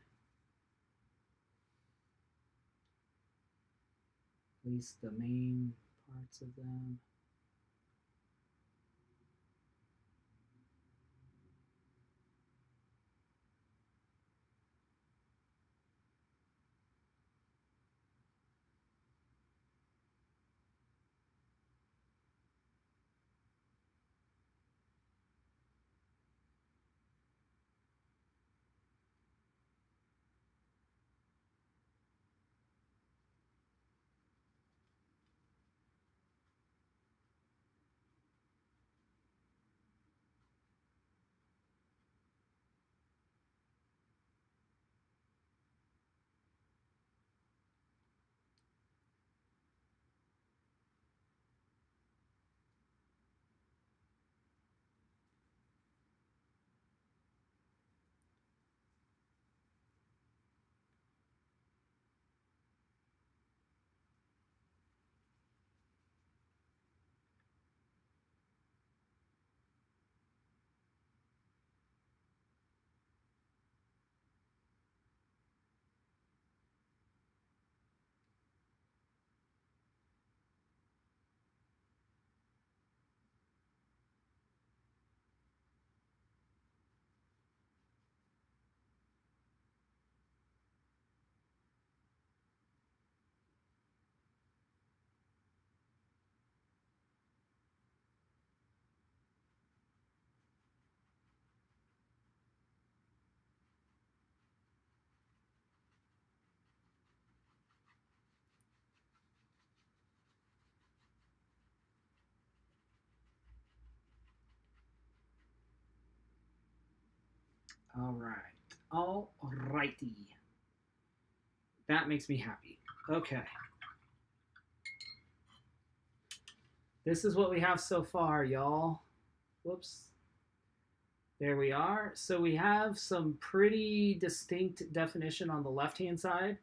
At least the main parts of them. All right. All righty. That makes me happy. Okay. This is what we have so far, y'all. Whoops. There we are. So we have some pretty distinct definition on the left-hand side.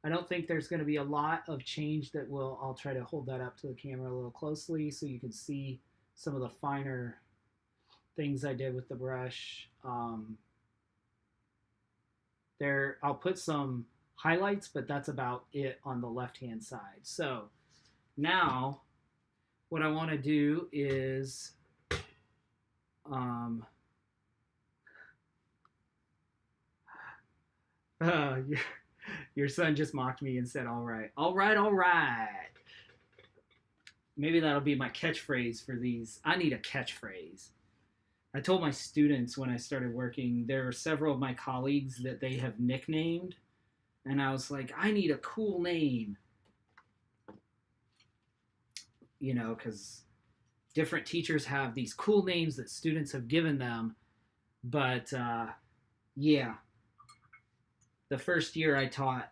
I don't think there's going to be a lot of change that will, I'll try to hold that up to the camera a little closely so you can see some of the finer things I did with the brush. There, I'll put some highlights, but that's about it on the left-hand side. So now what I want to do is your son just mocked me and said, all right, all right, all right. Maybe that'll be my catchphrase for these. I need a catchphrase. I told my students when I started working, there are several of my colleagues that they have nicknamed. And I was like, I need a cool name. You know, because different teachers have these cool names that students have given them. But yeah, the first year I taught,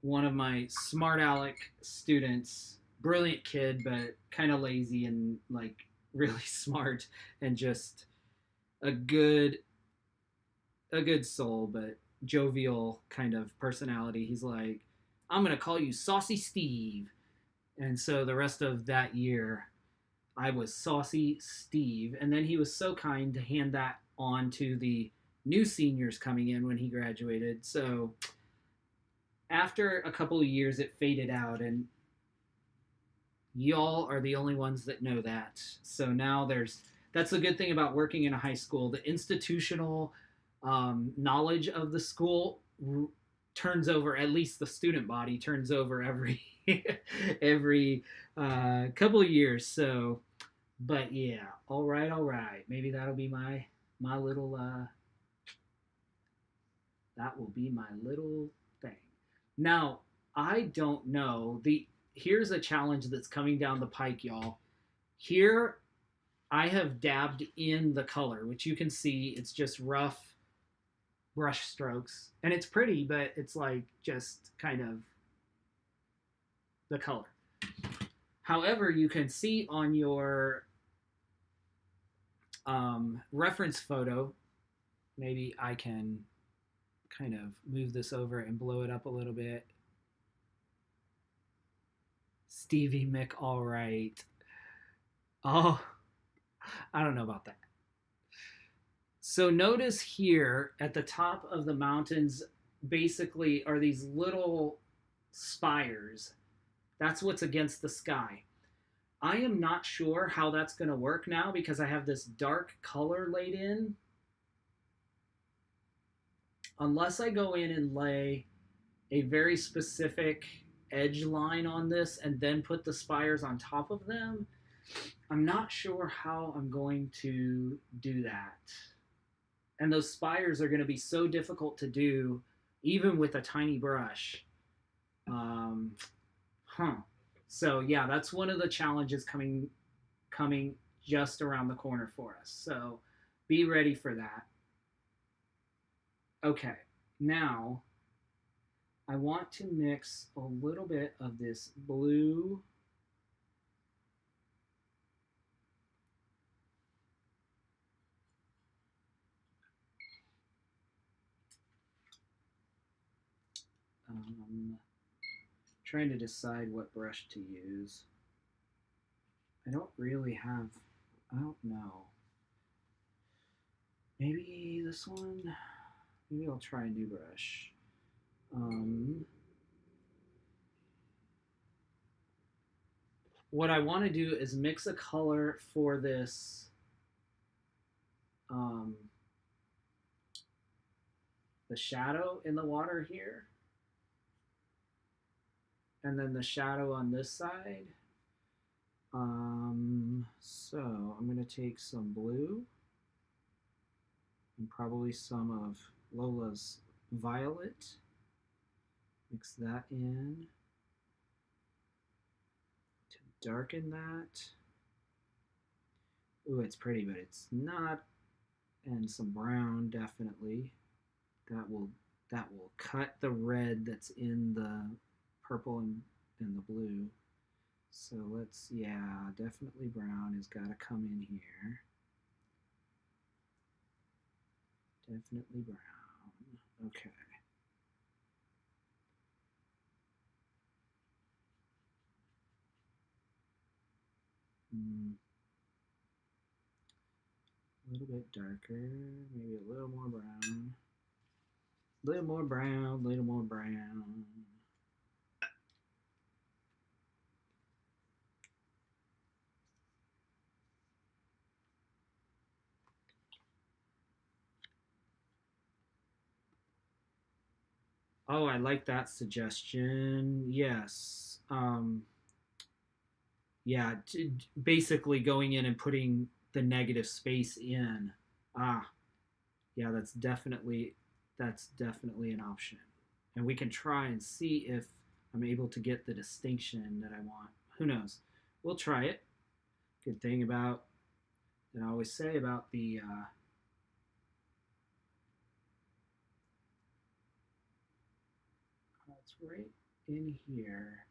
one of my smart aleck students, brilliant kid, but kind of lazy and like really smart and just a good soul, but jovial kind of personality. He's like, I'm going to call you Saucy Steve. And so the rest of that year, I was Saucy Steve. And then he was so kind to hand that on to the new seniors coming in when he graduated. So after a couple of years, it faded out, and y'all are the only ones that know that. So now that's the good thing about working in a high school. The institutional knowledge of the school turns over, at least the student body turns over every couple of years. So, but yeah, all right. Maybe that'll be my little that will be my little thing. Now, I don't know. Here's a challenge that's coming down the pike, y'all. Here I have dabbed in the color, which you can see it's just rough brush strokes. And it's pretty, but it's like just kind of the color. However, you can see on your reference photo, maybe I can kind of move this over and blow it up a little bit. Stevie Mick, all right. Oh, I don't know about that. So notice here at the top of the mountains basically are these little spires That's what's against the sky. I am not sure how that's going to work now because I have this dark color laid in. Unless I go in and lay a very specific edge line on this and then put the spires on top of them, I'm not sure how I'm going to do that. And those spires are going to be so difficult to do even with a tiny brush. Um, huh. So yeah, that's one of the challenges coming just around the corner for us. So be ready for that. Okay, now I want to mix a little bit of this blue trying to decide what brush to use. I don't really have, I don't know. Maybe this one? Maybe I'll try a new brush. What I want to do is mix a color for this the shadow in the water here, and then the shadow on this side. So I'm going to take some blue and probably some of Lola's violet, mix that in to darken that. Ooh, it's pretty, but it's not. And some brown, definitely. That will cut the red that's in the purple and the blue. So let's, yeah, definitely brown has got to come in here. Definitely brown. Okay. A little bit darker, maybe a little more brown. A little more brown, a little more brown. Oh, I like that suggestion. Yes. Yeah, basically going in and putting the negative space in. Ah, yeah, that's definitely an option. And we can try and see if I'm able to get the distinction that I want. Who knows? We'll try it. Good thing about that I always say about the it's right in here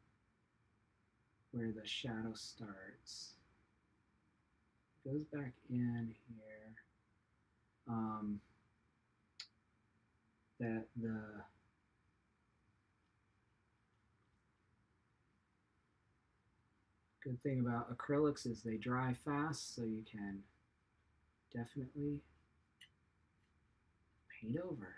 where the shadow starts. It goes back in here. That the good thing about acrylics is they dry fast, so you can definitely paint over.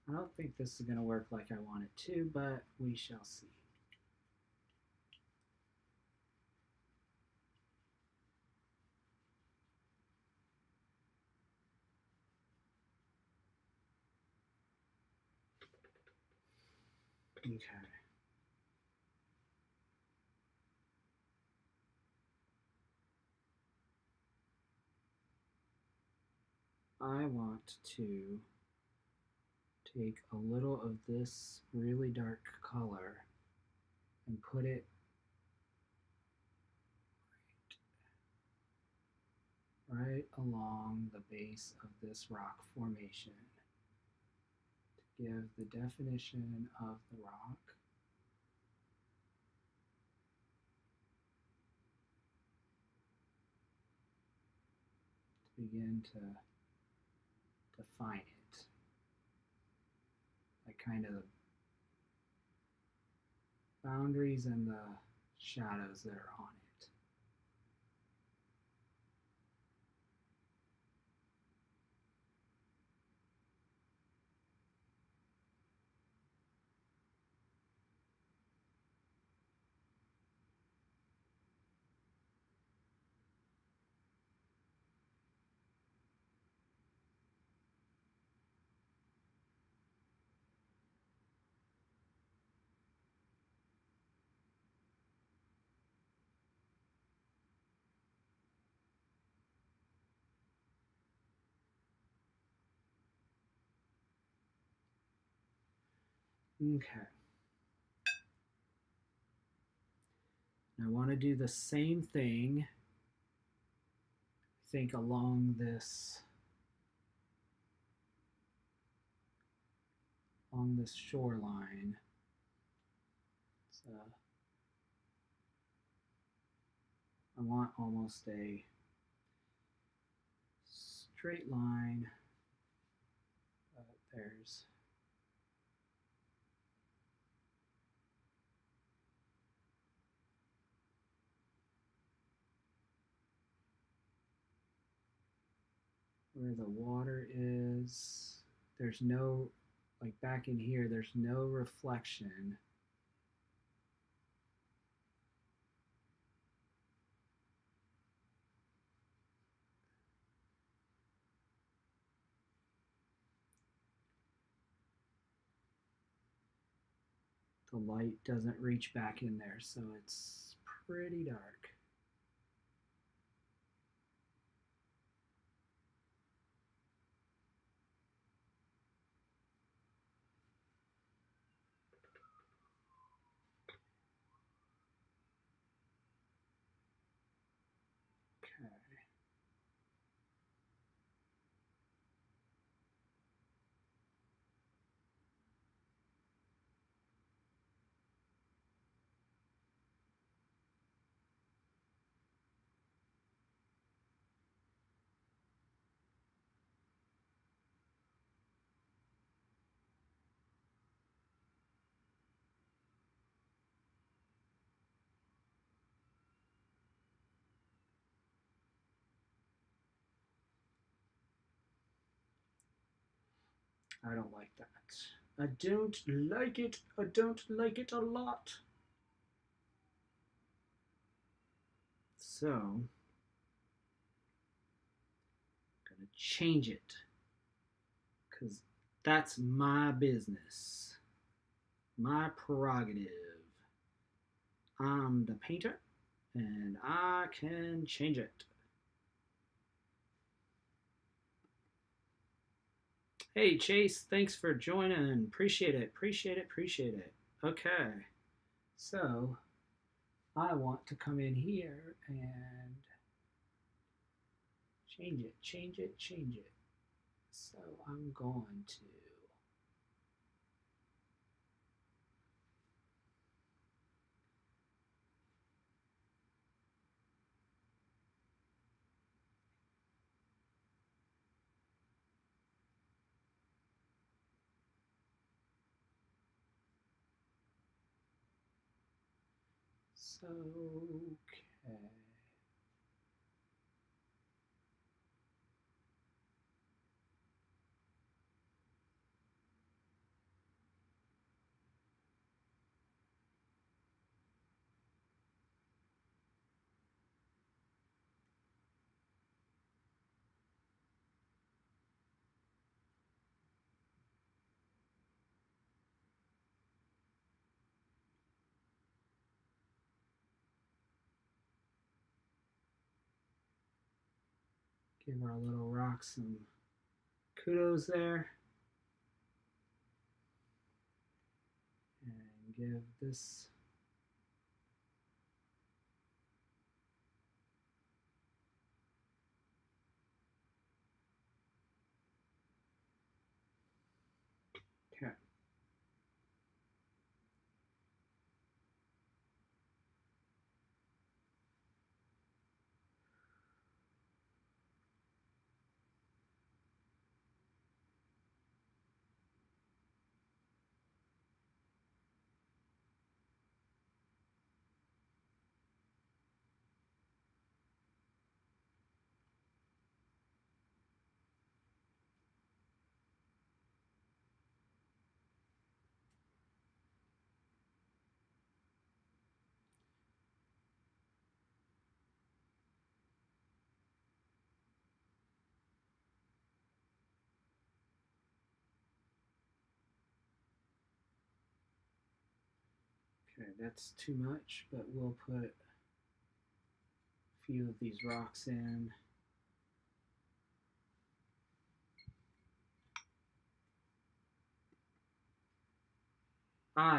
I don't think this is going to work like I want it to, but we shall see. Okay. I want to take a little of this really dark color and put it right along the base of this rock formation to give the definition of the rock. To begin to define it, like kind of the boundaries and the shadows that are on it. Okay. I want to do the same thing, I think, along this shoreline. So I want almost a straight line, but there's where the water is. There's no, like back in here, there's no reflection. The light doesn't reach back in there, so it's pretty dark. Okay. I don't like that. I don't like it. I don't like it a lot. So, I'm gonna change it because that's my business, my prerogative. I'm the painter and I can change it. Hey Chase, thanks for joining. Appreciate it, appreciate it, appreciate it. Okay, so I want to come in here and change it, change it, change it. So I'm going to okay. Give our little rock some kudos there. And give this that's too much, but we'll put a few of these rocks in.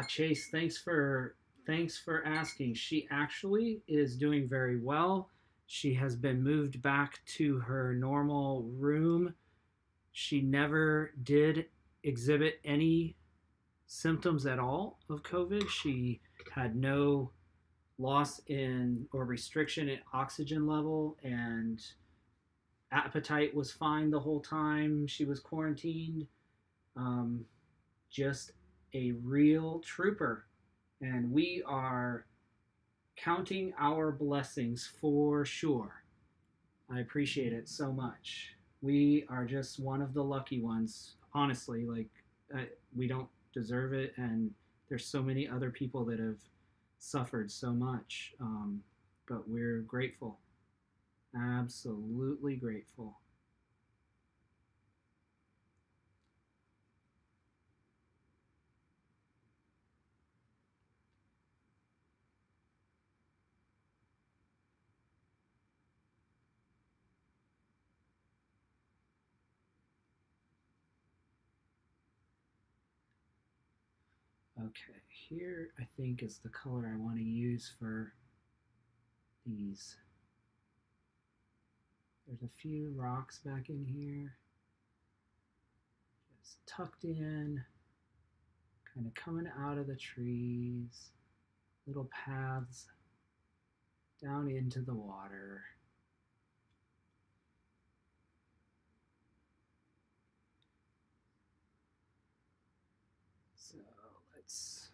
Chase, thanks for asking. She actually is doing very well. She has been moved back to her normal room. She never did exhibit any symptoms at all of COVID. She had no loss in or restriction in oxygen level, and appetite was fine the whole time she was quarantined. Just a real trooper. And we are counting our blessings for sure. I appreciate it so much. We are just one of the lucky ones, honestly. Like, we don't deserve it, and there's so many other people that have suffered so much, but we're grateful, absolutely grateful. Okay, here I think is the color I want to use for these. There's a few rocks back in here, just tucked in, kind of coming out of the trees, little paths down into the water. So let's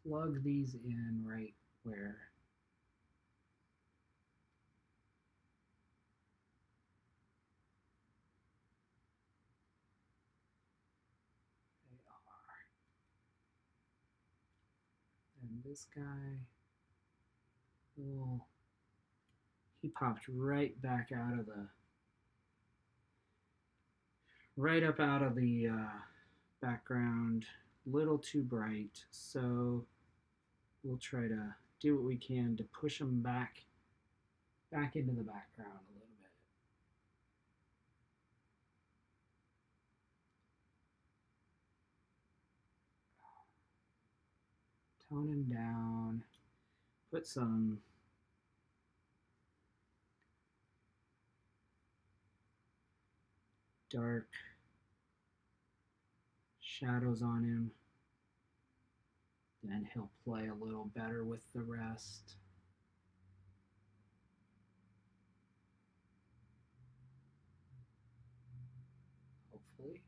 plug these in right where they are. And this guy, he popped right back out of the, right up out of the background, little too bright, so we'll try to do what we can to push them back into the background a little bit. Tone him down, put some dark shadows on him, then he'll play a little better with the rest. Hopefully.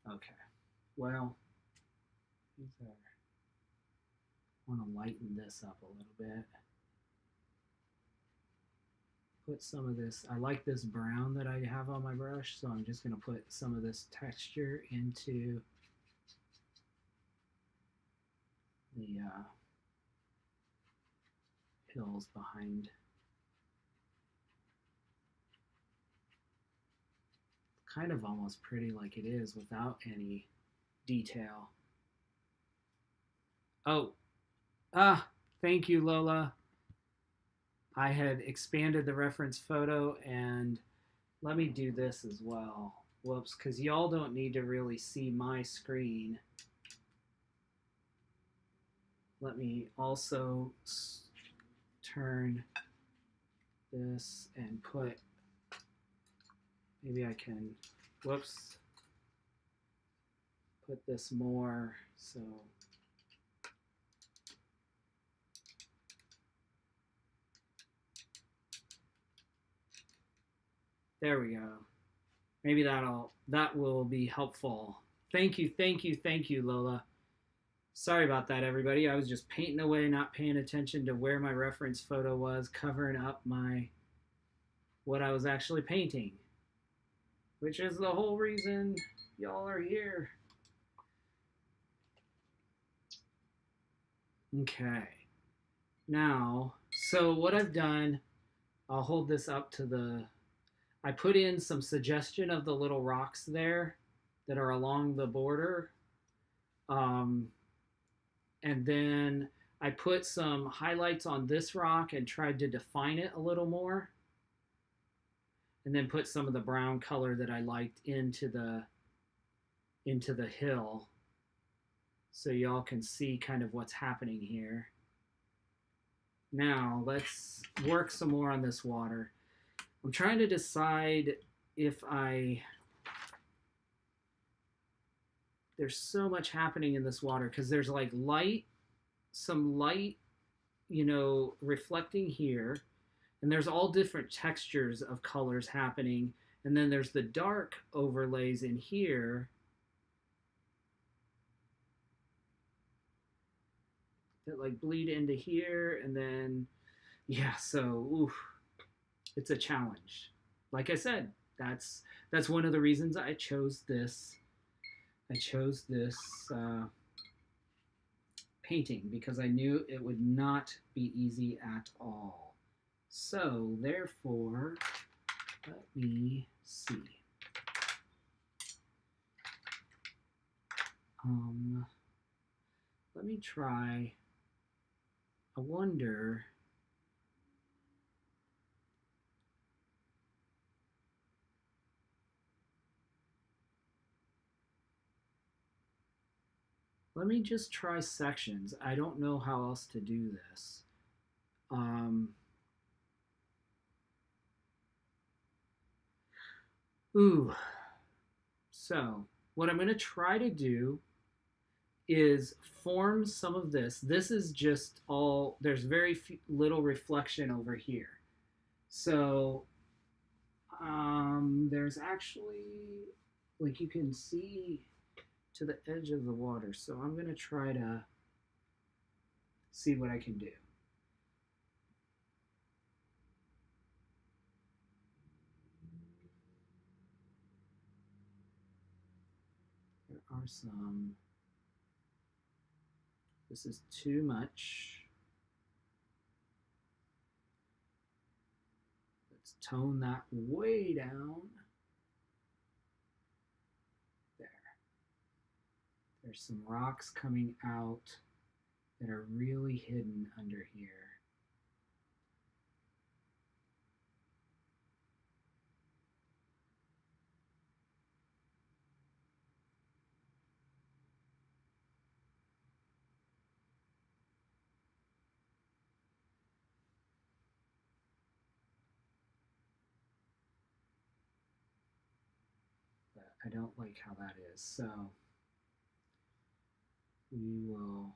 Okay, well, these are, I want to lighten this up a little bit. Put some of this, I like this brown that I have on my brush, so I'm just going to put some of this texture into the hills behind. Kind of almost pretty like it is without any detail. Oh, thank you, Lola. I had expanded the reference photo, and let me do this as well. Whoops, because y'all don't need to really see my screen. Let me also turn this and put, maybe I can, whoops, put this more so. There we go. Maybe that will be helpful. Thank you, Lola. Sorry about that, everybody. I was just painting away, not paying attention to where my reference photo was, covering up what I was actually painting. which is the whole reason y'all are here. Okay. Now, so what I've done, I'll hold this up to the, I put in some suggestion of the little rocks there that are along the border. And then I put some highlights on this rock and tried to define it a little more. And then put some of the brown color that I liked into the hill. So y'all can see kind of what's happening here. Now let's work some more on this water. I'm trying to decide if there's so much happening in this water because there's like some light, reflecting here, and there's all different textures of colors happening, and then there's the dark overlays in here that like bleed into here, and then so it's a challenge. Like I said, that's one of the reasons I chose this painting, because I knew it would not be easy at all. So therefore, let me see. Let me try. I wonder. Let me just try sections. I don't know how else to do this. So what I'm going to try to do is form some of this. This is just all, there's very little reflection over here. So there's actually, like you can see to the edge of the water. So I'm going to try to see what I can do. There are some, this is too much. Let's tone that way down. There. There's some rocks coming out that are really hidden under here. But I don't like how that is, so we will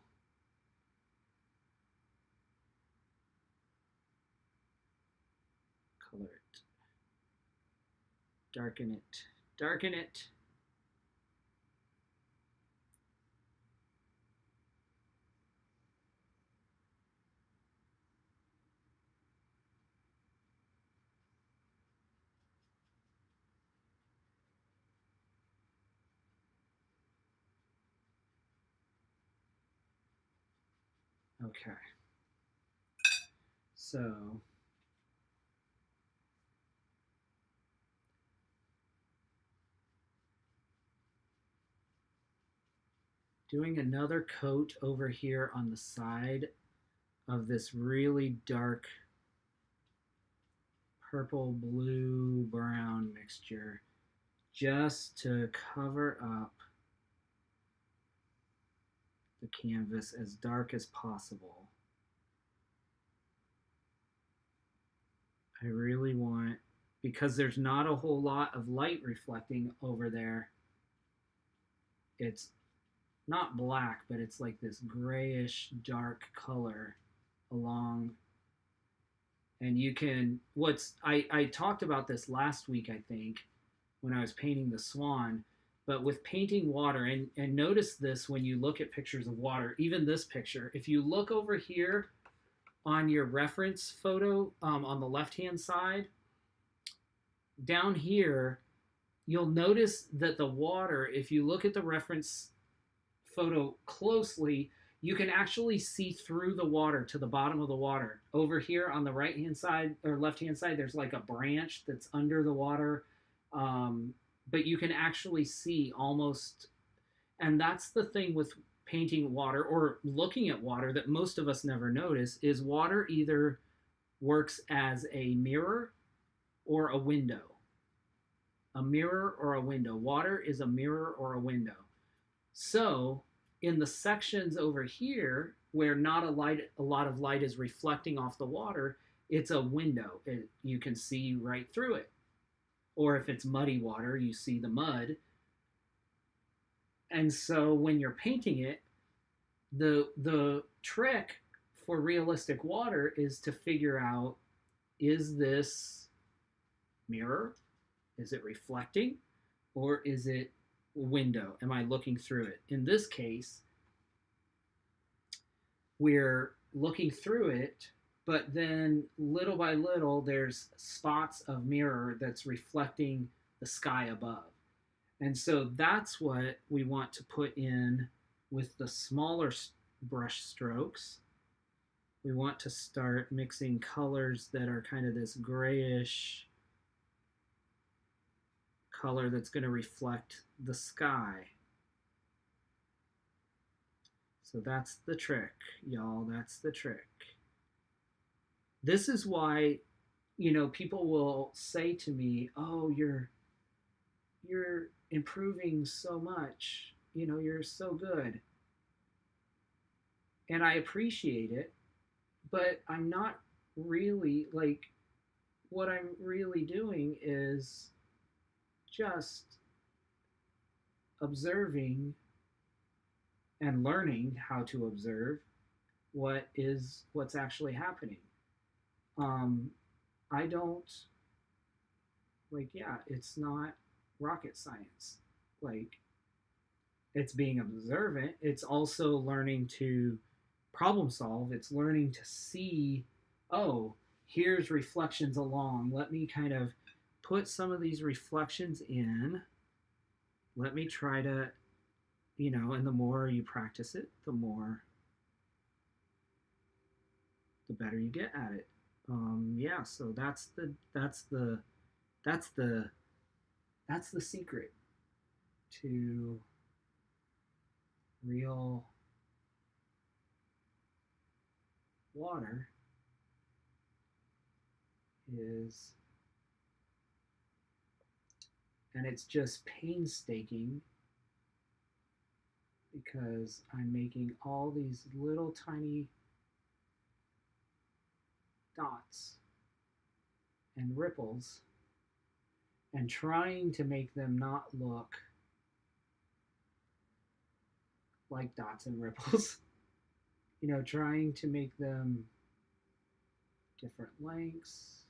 color it, darken it, darken it. Okay. So doing another coat over here on the side of this really dark purple, blue, brown mixture, just to cover up the canvas as dark as possible. I really want, because there's not a whole lot of light reflecting over there, it's not black, but it's like this grayish dark color along. And you can, I talked about this last week, I think, when I was painting the swan, but with painting water, and notice this when you look at pictures of water, even this picture, if you look over here on your reference photo on the left-hand side, down here, you'll notice that the water, if you look at the reference photo closely, you can actually see through the water to the bottom of the water. Over here on the right hand side or left hand side, there's like a branch that's under the water. But you can actually see almost, and that's the thing with painting water or looking at water that most of us never notice, is water either works as a mirror or a window. A mirror or a window. Water is a mirror or a window. So in the sections over here where not a lot of light is reflecting off the water, it's a window. You can see right through it. Or if it's muddy water, you see the mud. And so when you're painting it, the trick for realistic water is to figure out, is this mirror? Is it reflecting? Or is it window? Am I looking through it? In this case, we're looking through it, but then little by little, there's spots of mirror that's reflecting the sky above. And so that's what we want to put in with the smaller brush strokes. We want to start mixing colors that are kind of this grayish color that's going to reflect the sky. So that's the trick, y'all. That's the trick. This is why, you know, people will say to me, "Oh, you're improving so much. You know, you're so good." And I appreciate it, but I'm not really, like, what I'm really doing is just observing and learning how to observe what's actually happening. I don't, like, yeah, it's not rocket science. Like, it's being observant. It's also learning to problem solve. It's learning to see, oh, here's reflections along. Let me kind of put some of these reflections in. Let me try to, you know, and the more you practice it, the better you get at it. Yeah, so that's the secret to real water is, and it's just painstaking because I'm making all these little tiny dots and ripples and trying to make them not look like dots and ripples. You know, trying to make them different lengths,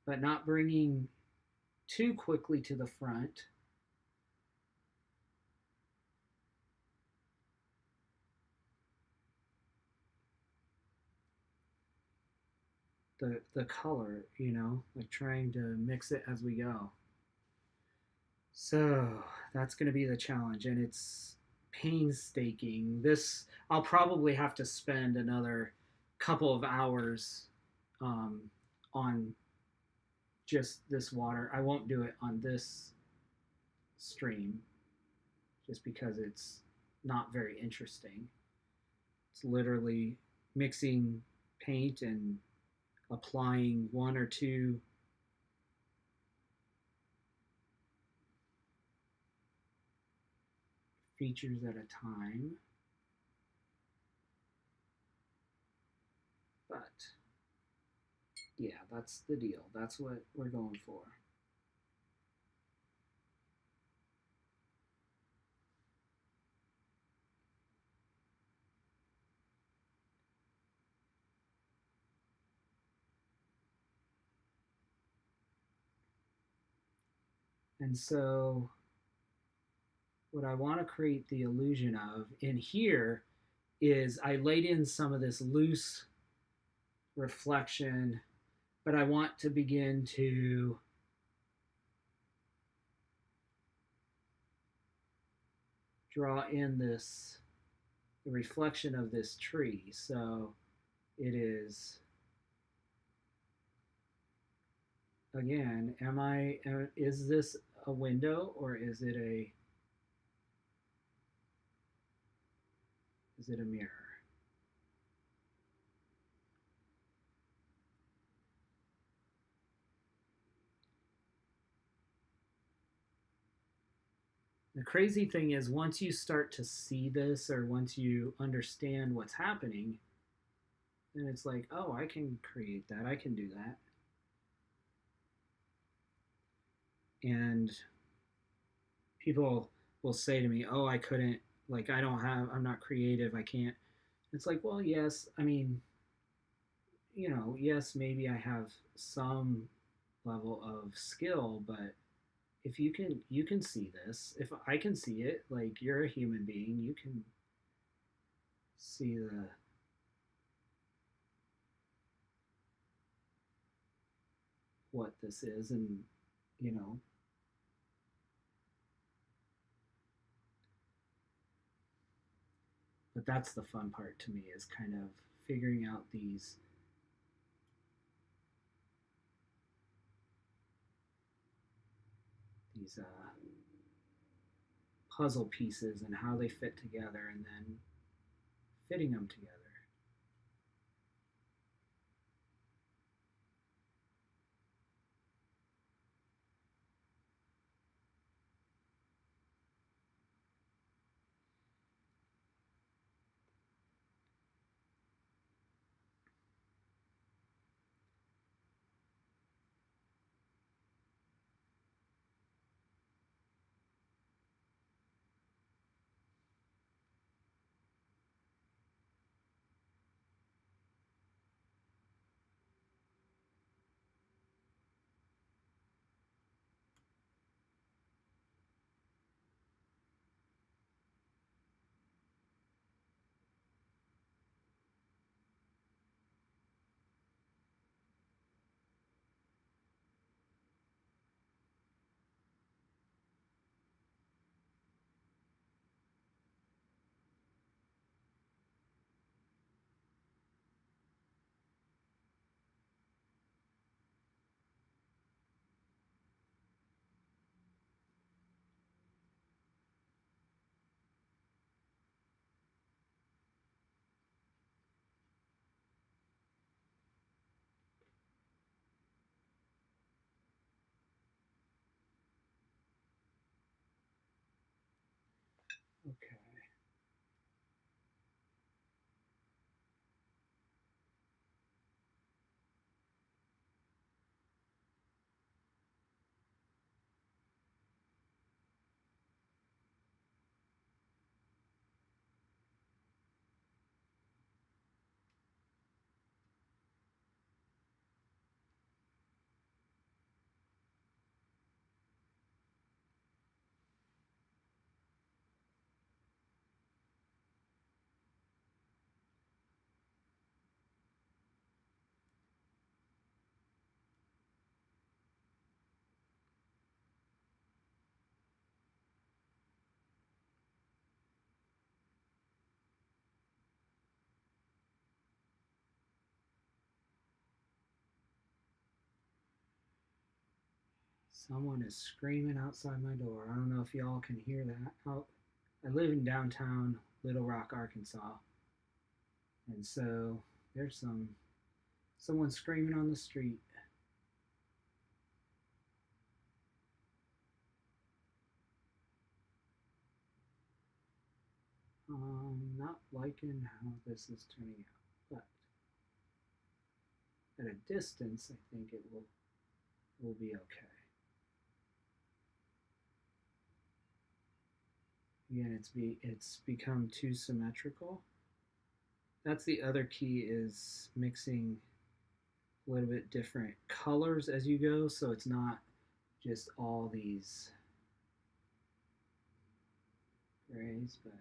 but not bringing too quickly to the front. The color, you know, like trying to mix it as we go. So that's going to be the challenge, and it's painstaking. This, I'll probably have to spend another couple of hours on just this water. I won't do it on this stream just because it's not very interesting. It's literally mixing paint and applying one or two features at a time. But yeah, that's the deal. That's what we're going for. And so what I want to create the illusion of in here is I laid in some of this loose reflection, but I want to begin to draw in this the reflection of this tree. So it is, again, is this a window or is it a mirror? The crazy thing is, once you start to see this, or once you understand what's happening, then it's like, oh, I can create that. I can do that. And people will say to me, oh, I couldn't, like, I'm not creative. I can't. It's like, well, yes. I mean, yes, maybe I have some level of skill, but if you can see this, if I can see it, like, you're a human being, you can see the what this is, and you know but that's the fun part to me, is kind of figuring out these puzzle pieces and how they fit together, and then fitting them together. Okay. Someone is screaming outside my door. I don't know if y'all can hear that. I live in downtown Little Rock, Arkansas, and so there's someone screaming on the street. Not liking how this is turning out, but at a distance, I think it will be okay. Again, it's become too symmetrical. That's the other key, is mixing a little bit different colors as you go, so it's not just all these grays, but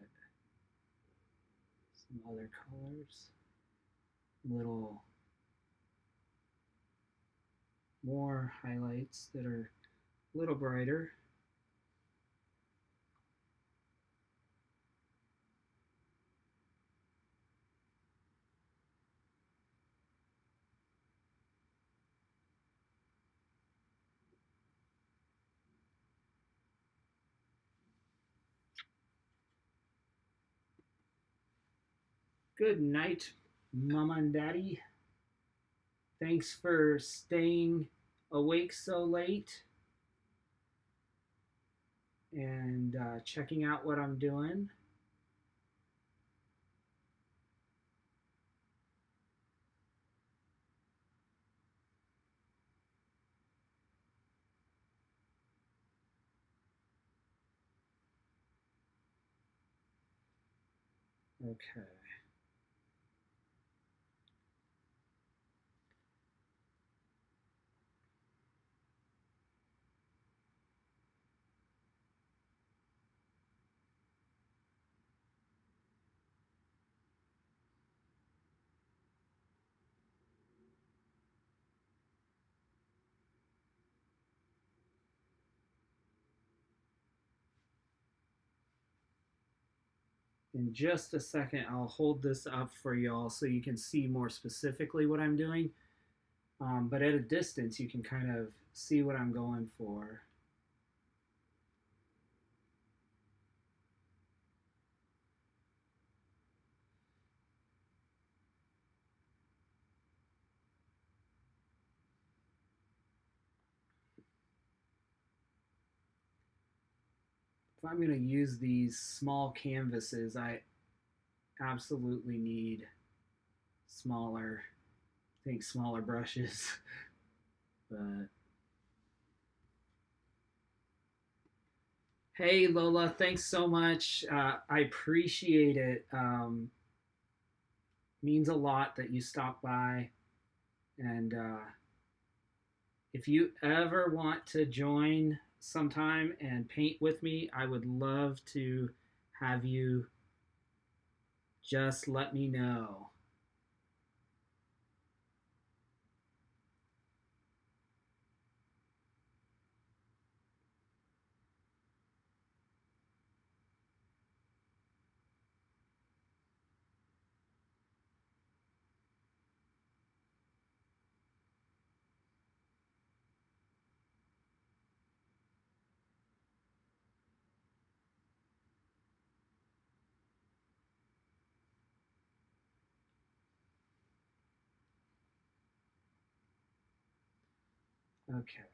some other colors, little more highlights that are a little brighter. Good night, Mama and Daddy. Thanks for staying awake so late and checking out what I'm doing. Okay. In just a second, I'll hold this up for y'all so you can see more specifically what I'm doing. But at a distance, you can kind of see what I'm going for. If I'm going to use these small canvases, I absolutely need smaller, I think smaller brushes. But hey, Lola, thanks so much. I appreciate it. Means a lot that you stopped by. And if you ever want to join sometime and paint with me, I would love to have you. Just let me know. Okay.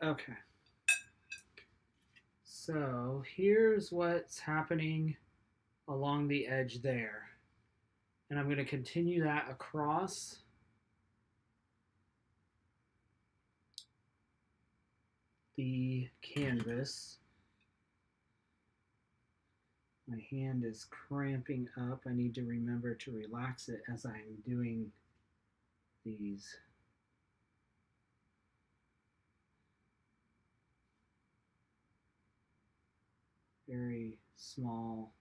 Okay. So here's what's happening along the edge there. And I'm going to continue that across the canvas. My hand is cramping up. I need to remember to relax it as I'm doing these. Very small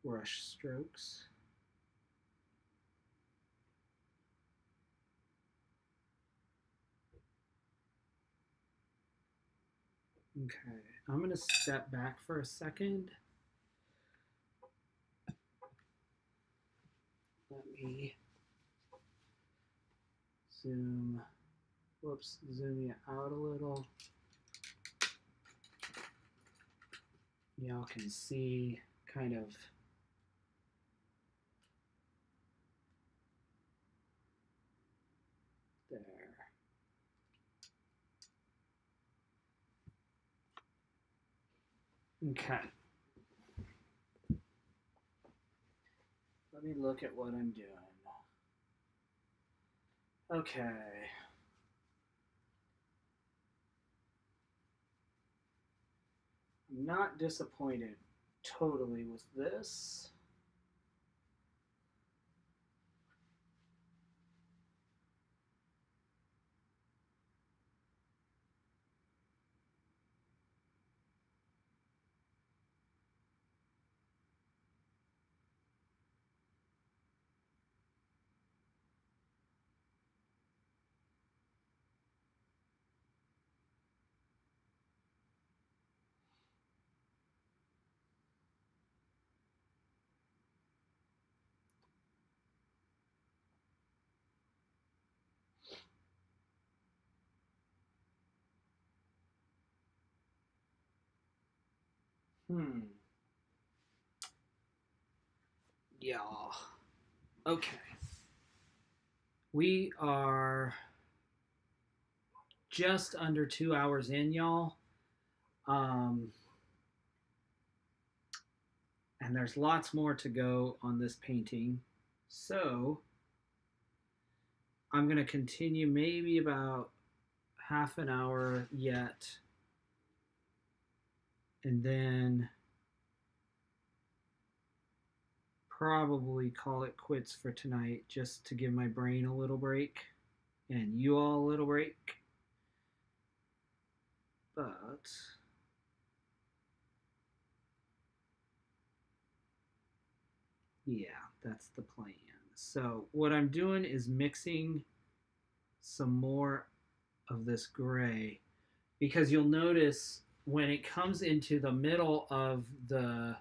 brush strokes. Okay, I'm going to step back for a second. Let me zoom you out a little. Y'all can see kind of there. Okay. Let me look at what I'm doing. Okay. I'm not disappointed totally with this. Yeah. Okay. We are just under 2 hours in, y'all. And there's lots more to go on this painting. So I'm going to continue maybe about half an hour yet. And then probably call it quits for tonight just to give my brain a little break and you all a little break. But yeah, that's the plan. So what I'm doing is mixing some more of this gray because you'll notice when it comes into the middle of the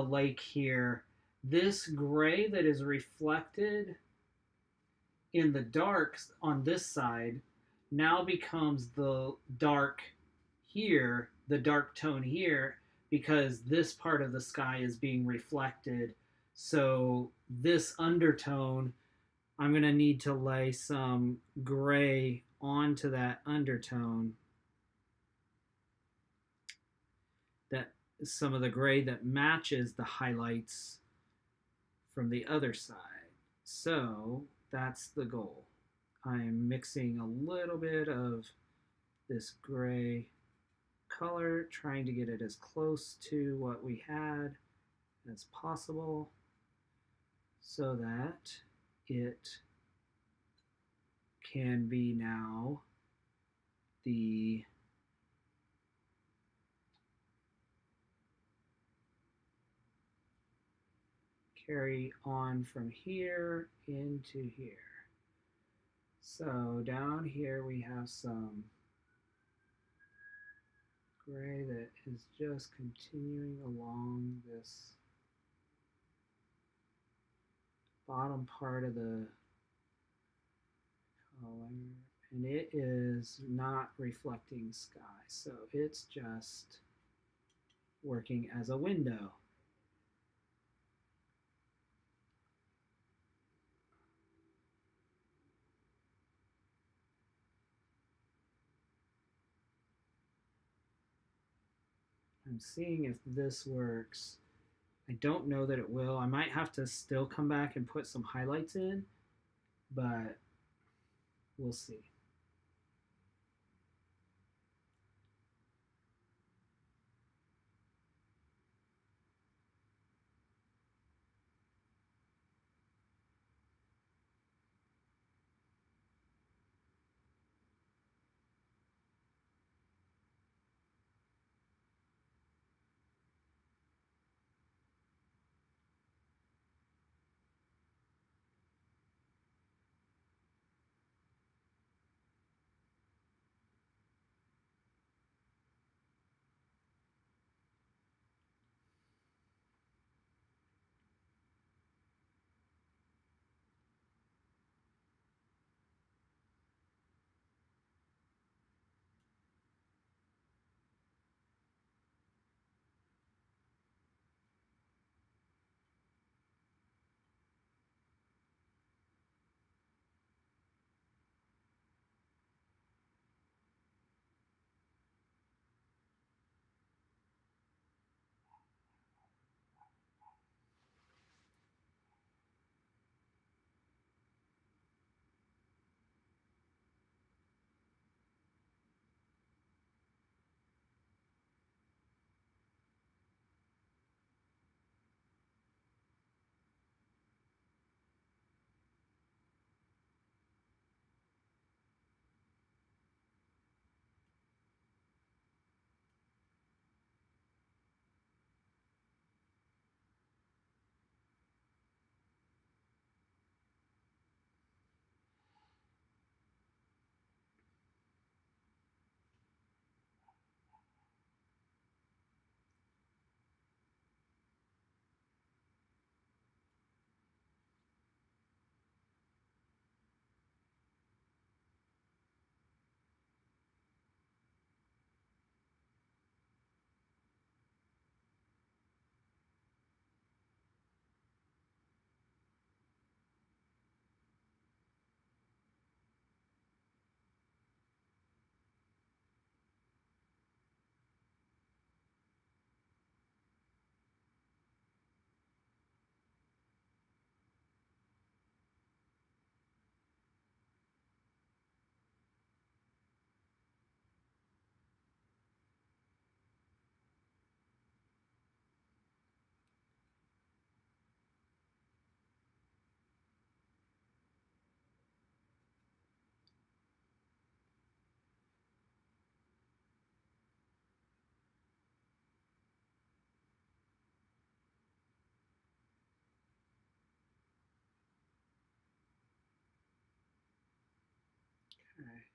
lake here, this gray that is reflected in the darks on this side now becomes the dark here, the dark tone here, because this part of the sky is being reflected. So this undertone, I'm going to need to lay some gray onto that undertone, that some of the gray that matches the highlights from the other side. So that's the goal. I am mixing a little bit of this gray color, trying to get it as close to what we had as possible so that it can be now the carry on from here into here. So down here we have some gray that is just continuing along this bottom part of the color, and it is not reflecting sky, so it's just working as a window. I'm seeing if this works. I don't know that it will. I might have to still come back and put some highlights in, but we'll see. Okay.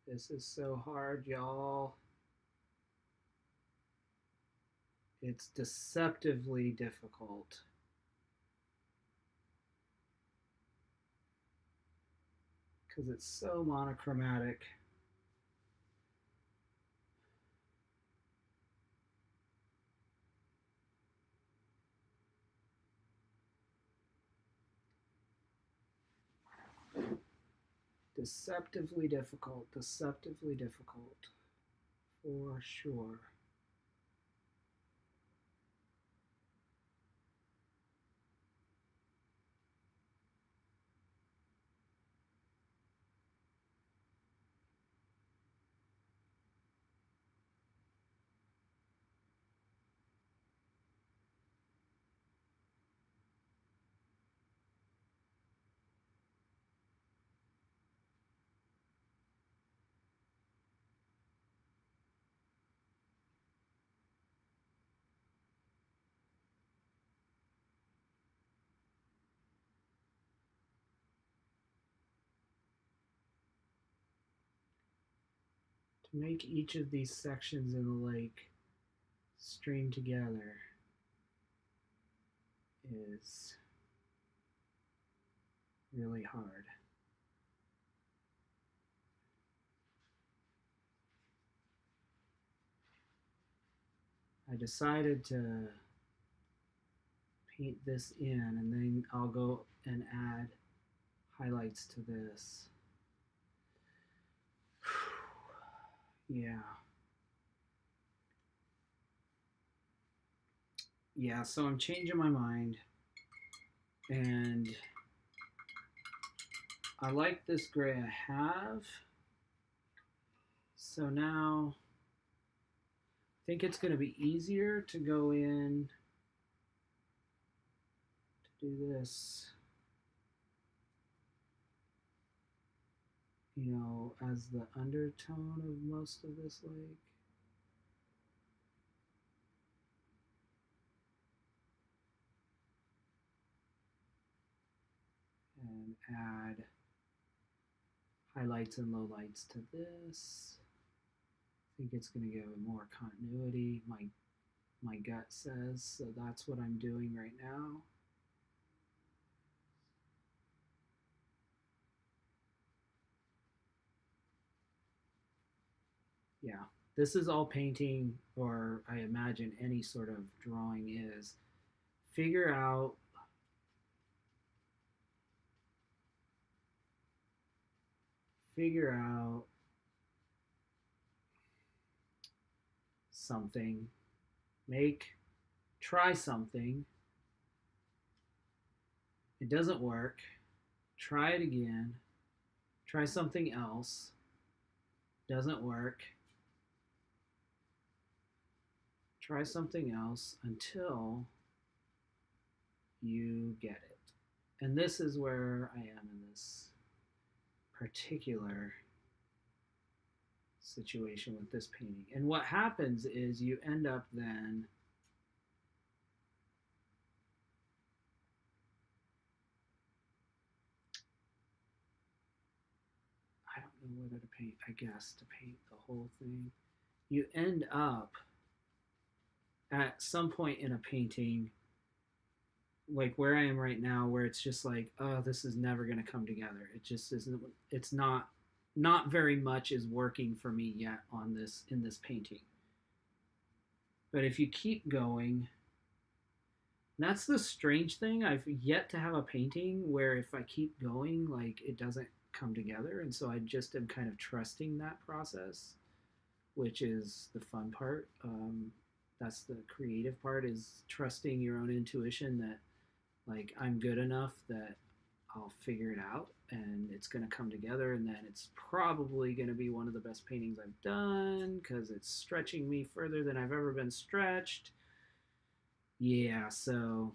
This is so hard, y'all. It's deceptively difficult. Because it's so monochromatic. Deceptively difficult. Deceptively difficult. For sure. make each of these sections in the lake stream together is really hard. I decided to paint this in, and then I'll go and add highlights to this. Yeah. Yeah, so I'm changing my mind, and I like this gray I have. So now I think it's going to be easier to go in to do this, you know, as the undertone of most of this lake. And add highlights and lowlights to this. I think it's going to give more continuity. My gut says, so that's what I'm doing right now. Yeah, this is all painting, or I imagine any sort of drawing is. Figure out something, try something. It doesn't work. Try it again. Try something else. Doesn't work. Try something else until you get it. And this is where I am in this particular situation with this painting. And what happens is you end up then I don't know whether to paint, I guess to paint the whole thing. You end up at some point in a painting like where I am right now, where it's just like, oh, this is never going to come together. It just isn't. It's not very much is working for me yet on this in this painting. But if you keep going, that's the strange thing. I've yet to have a painting where if I keep going, like it doesn't come together, and so I just am kind of trusting that process, which is the fun part. That's the creative part, is trusting your own intuition that like I'm good enough that I'll figure it out and it's going to come together, and then it's probably going to be one of the best paintings I've done because it's stretching me further than I've ever been stretched. Yeah, so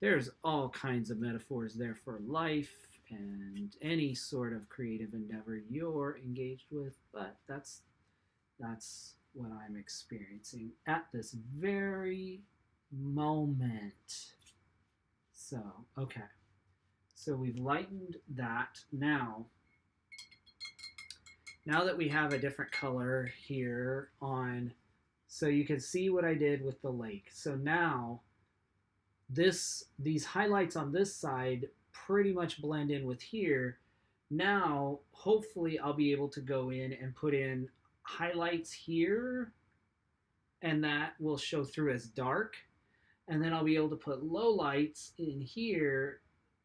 there's all kinds of metaphors there for life and any sort of creative endeavor you're engaged with, but that's what I'm experiencing at this very moment. So, okay. So we've lightened that. Now that we have a different color here on, so you can see what I did with the lake. So now these highlights on this side pretty much blend in with here. Now, hopefully I'll be able to go in and put in highlights here, and that will show through as dark. And then I'll be able to put low lights in here,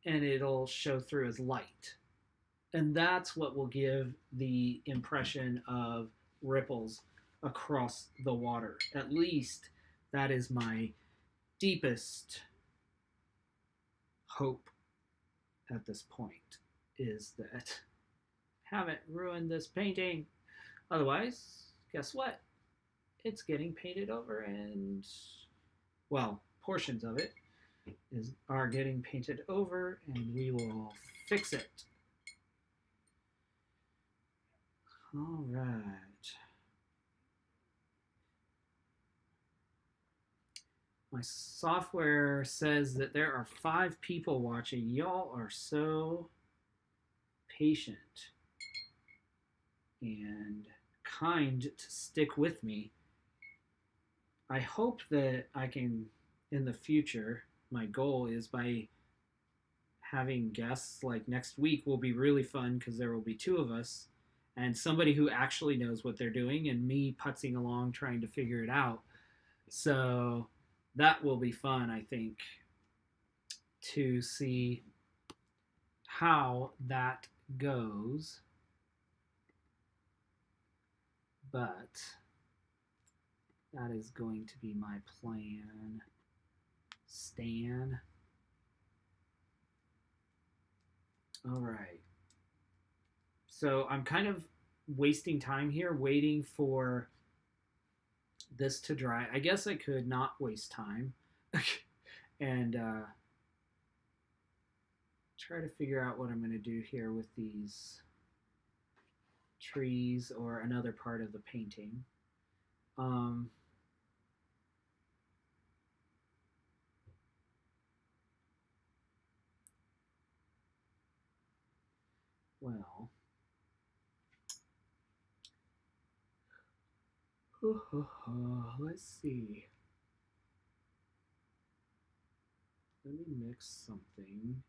and it'll show through as light. And that's what will give the impression of ripples across the water. At least that is my deepest hope at this point, is that haven't ruined this painting. Otherwise, guess what? It's getting painted over, and well, portions of it are getting painted over, and we will fix it. All right. My software says that there are 5 people watching. Y'all are so patient. and kind to stick with me. I hope that I can, in the future, my goal is by having guests like next week will be really fun because there will be two of us and somebody who actually knows what they're doing and me putzing along trying to figure it out. So that will be fun, I think, to see how that goes. But that is going to be my plan. Stan. All right. So I'm kind of wasting time here waiting for this to dry. I guess I could not waste time and try to figure out what I'm going to do here with these trees or another part of the painting. Well, let's see. Let me mix something.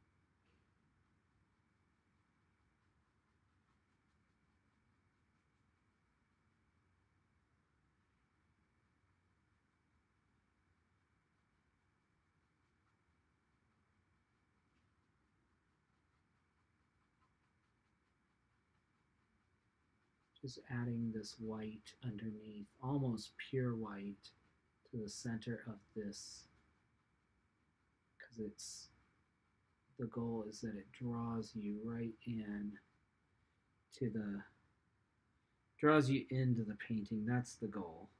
Just adding this white underneath, almost pure white, to the center of this, because it's the goal is that it draws you right in to the draws you into the painting. That's the goal.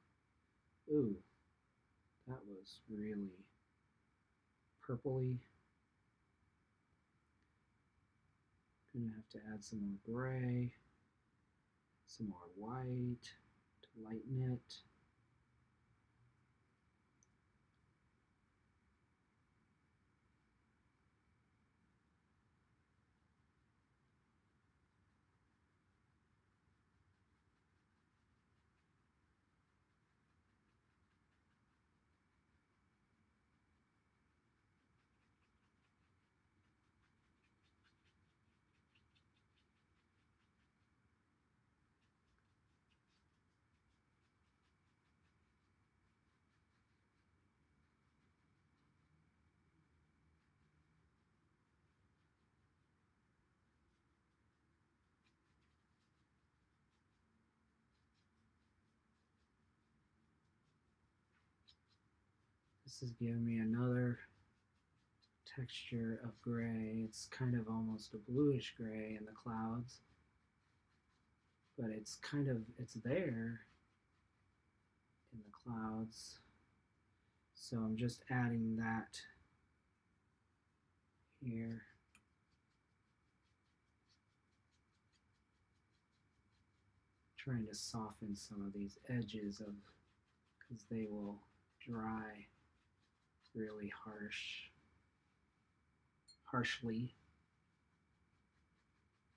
Ooh, that was really purpley. Gonna have to add some more gray, some more white to lighten it. This is giving me another texture of gray. It's kind of almost a bluish gray in the clouds, but it's there in the clouds. So I'm just adding that here. Trying to soften some of these edges of, because they will dry really harshly.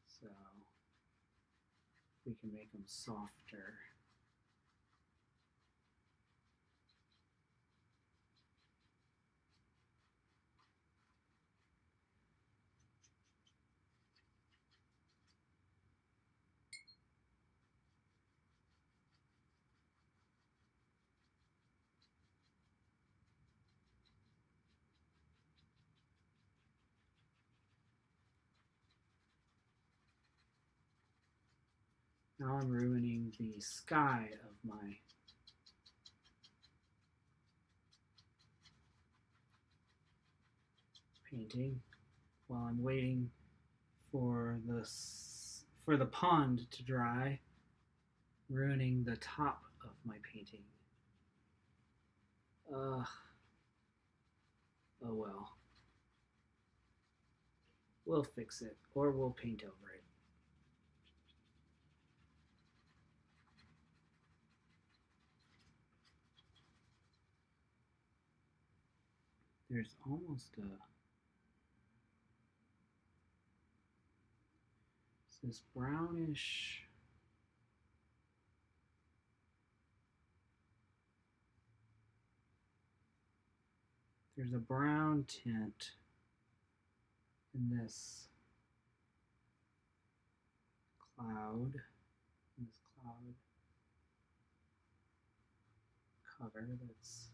So we can make them softer. Now I'm ruining the sky of my painting while I'm waiting for the pond to dry, ruining the top of my painting. Oh well. We'll fix it, or we'll paint over it. There's almost this brownish there's a brown tint in this cloud, cover that's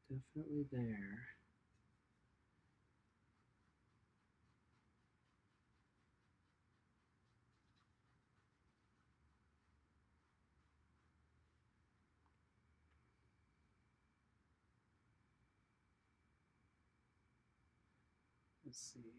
definitely there. Let's see.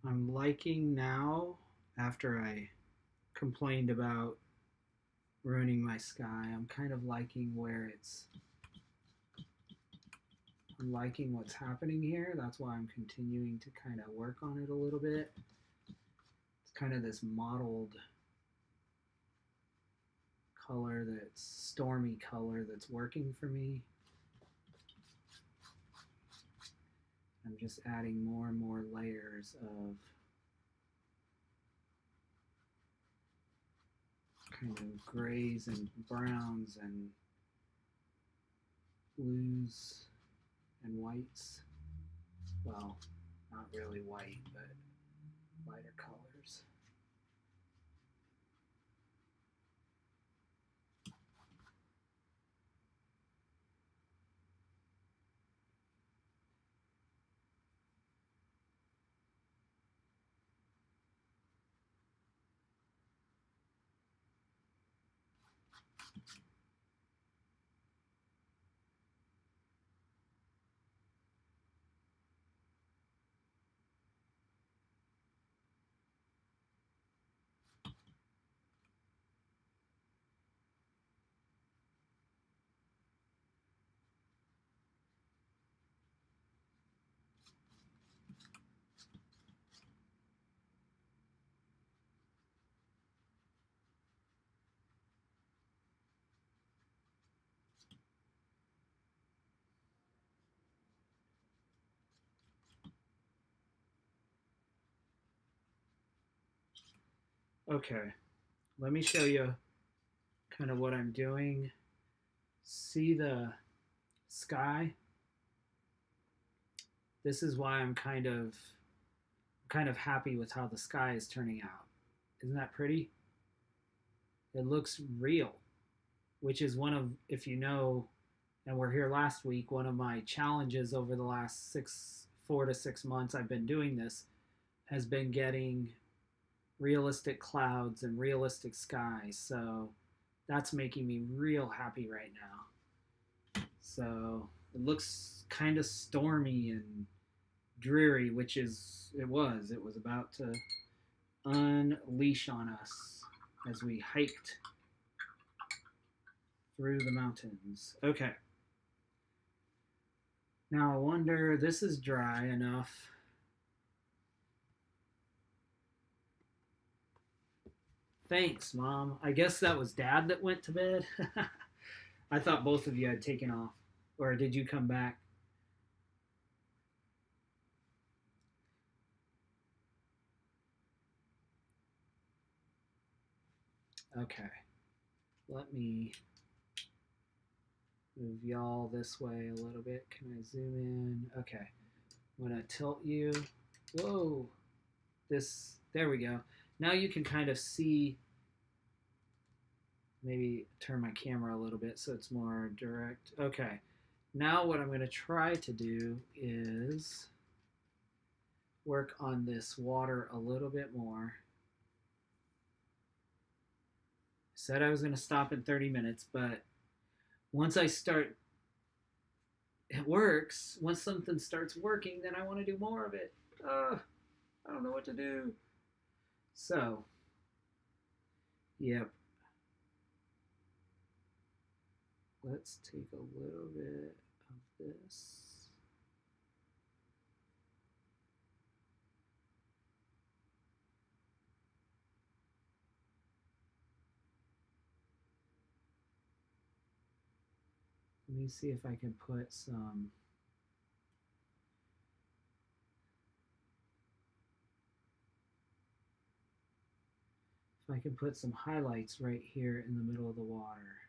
I'm liking now, after I complained about ruining my sky, I'm kind of liking where I'm liking what's happening here. That's why I'm continuing to kind of work on it a little bit. It's kind of this mottled color, that's stormy color, that's working for me. I'm just adding more and more layers of kind of grays and browns and blues and whites. Well, not really white, but lighter colors. Okay, let me show you kind of what I'm doing. See the sky? This is why I'm kind of happy with how the sky is turning out. Isn't that pretty? It looks real, which is one of, if you know, and we're here last week, one of my challenges over the last 4 to 6 months I've been doing this has been getting realistic clouds and realistic skies. So that's making me real happy right now. So it looks kind of stormy and dreary, which is it was. It was about to unleash on us as we hiked through the mountains. Okay. Now I wonder, this is dry enough. Thanks, Mom. I guess that was Dad that went to bed. I thought both of you had taken off. Or did you come back? Okay. Let me move y'all this way a little bit. Can I zoom in? Okay. I'm going to tilt you. Whoa. There we go. Now you can kind of see, maybe turn my camera a little bit so it's more direct. Okay. Now what I'm going to try to do is work on this water a little bit more. I said I was going to stop in 30 minutes, but once I start, it works. Once something starts working, then I want to do more of it. I don't know what to do. So, yep. Let's take a little bit of this. Let me see if I can put some. If I can put some highlights right here in the middle of the water.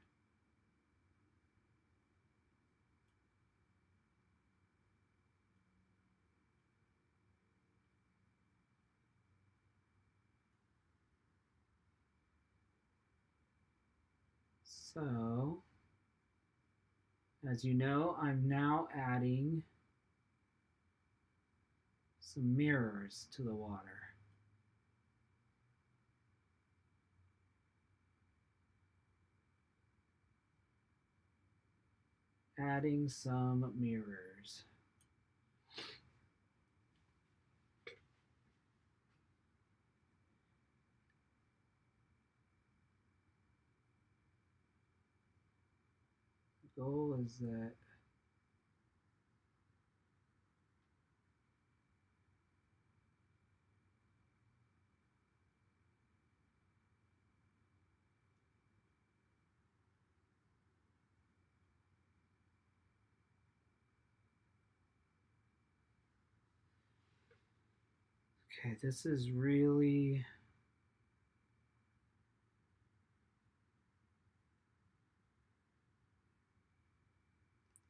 So, as you know, I'm now adding some mirrors to the water. Adding some mirrors. The goal is that okay, this is really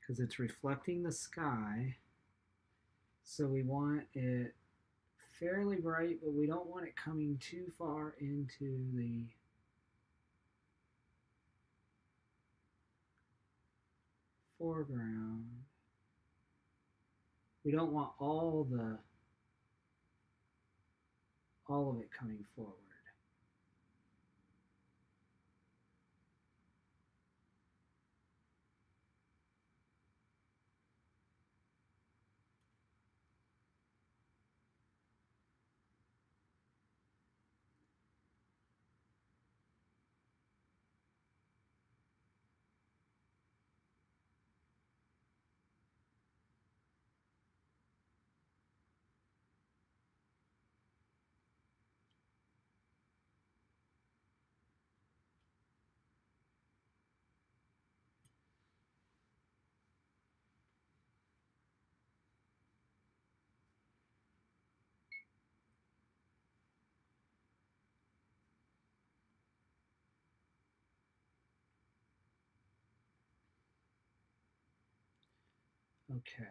because it's reflecting the sky. So we want it fairly bright, but we don't want it coming too far into the foreground. We don't want all of it coming forward. Okay.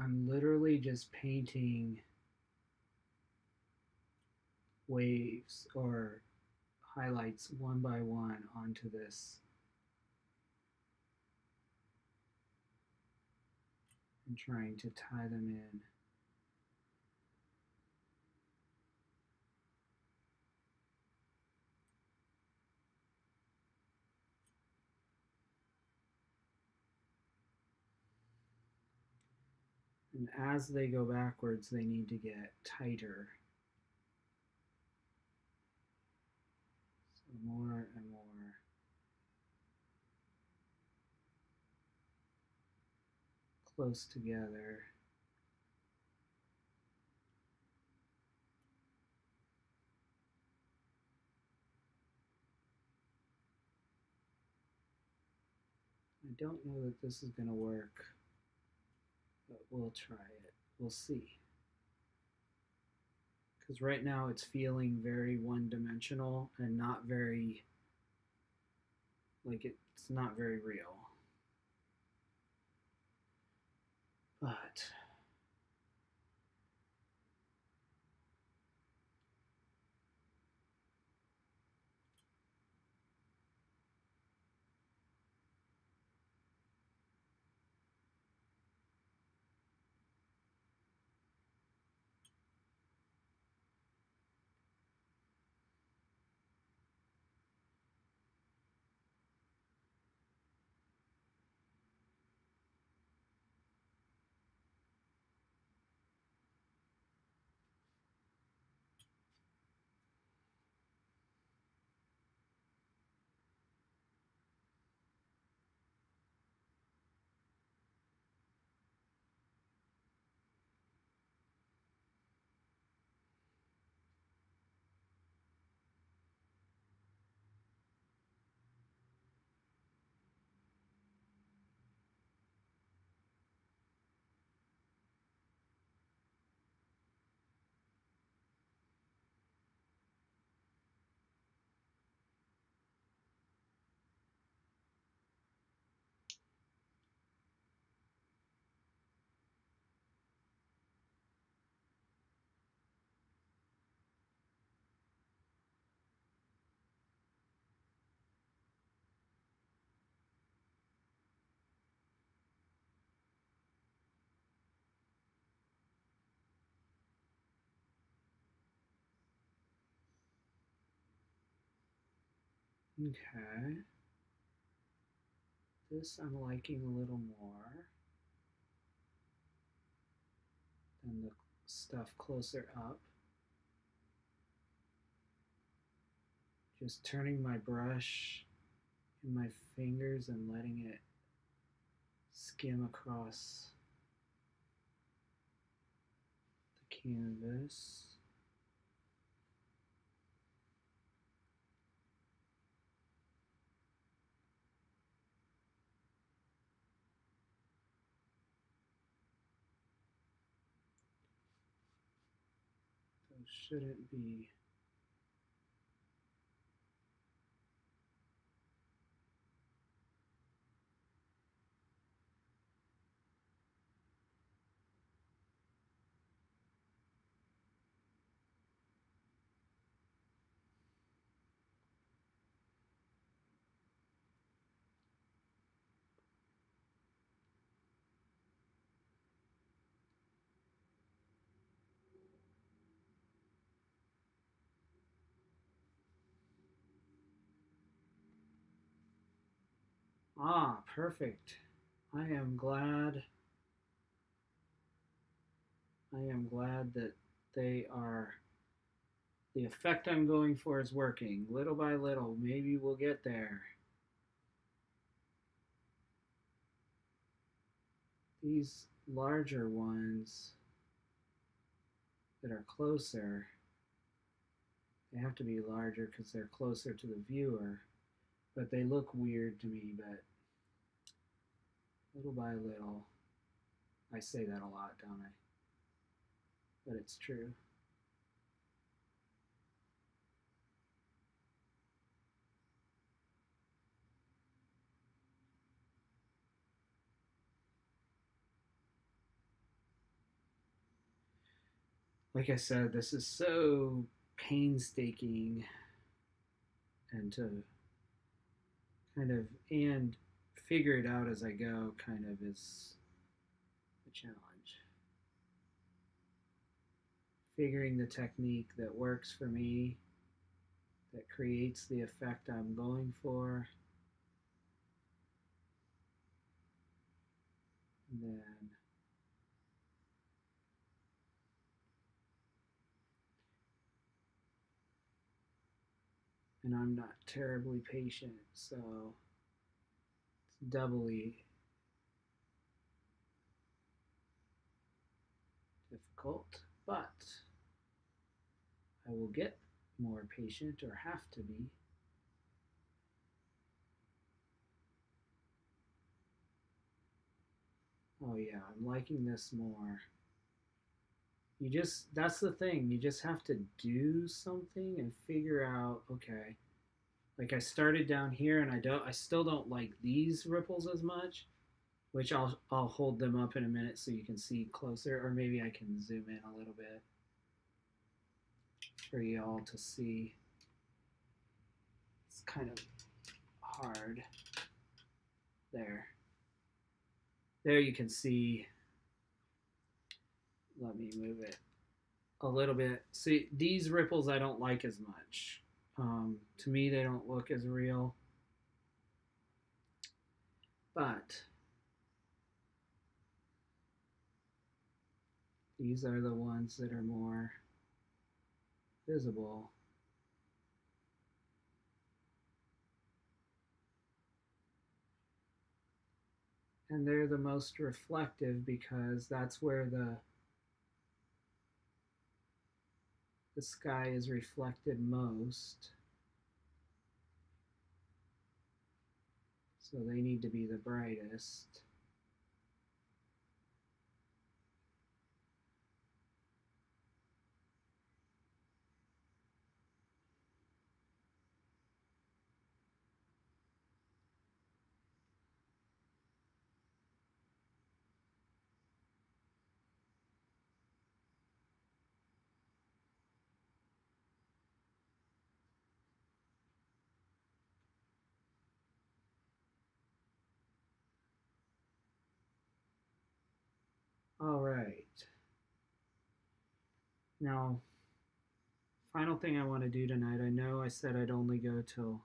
I'm literally just painting waves or highlights one by one onto this and trying to tie them in. And as they go backwards, they need to get tighter. So more and more close together. I don't know that this is going to work, but we'll try it. We'll see. Because right now it's feeling very one-dimensional and not very, like it's not very real. But okay. This I'm liking a little more than the stuff closer up. Just turning my brush in my fingers and letting it skim across canvas. Those shouldn't be. Ah, perfect. I am glad. I am glad that they are. The effect I'm going for is working. Little by little, maybe we'll get there. These larger ones that are closer, they have to be larger because they're closer to the viewer, but they look weird to me. But little by little, I say that a lot, don't I? But it's true. Like I said, this is so painstaking, and to kind of and figure it out as I go kind of is a challenge. Figuring the technique that works for me, that creates the effect I'm going for, and then and I'm not terribly patient, so it's doubly difficult, but I will get more patient or have to be. Oh yeah, I'm liking this more. That's the thing, you just have to do something and figure out, okay, like I started down here and I still don't like these ripples as much, which I'll hold them up in a minute so you can see closer, or maybe I can zoom in a little bit for y'all to see. It's kind of hard. There you can see. Let me move it a little bit. See, these ripples I don't like as much. To me, they don't look as real. But these are the ones that are more visible. And they're the most reflective because that's where the sky is reflected most. So they need to be the brightest. All right. Now, final thing I want to do tonight. I know I said I'd only go till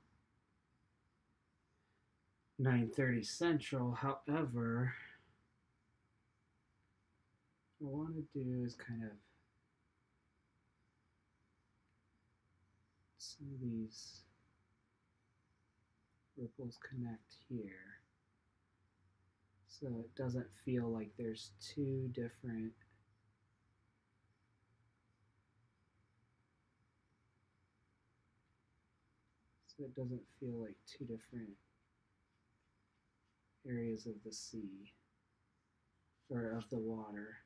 9:30 Central. However, what I want to do is kind of some of these ripples connect here. So it doesn't feel like there's two different so it doesn't feel like two different areas of the sea or of the water.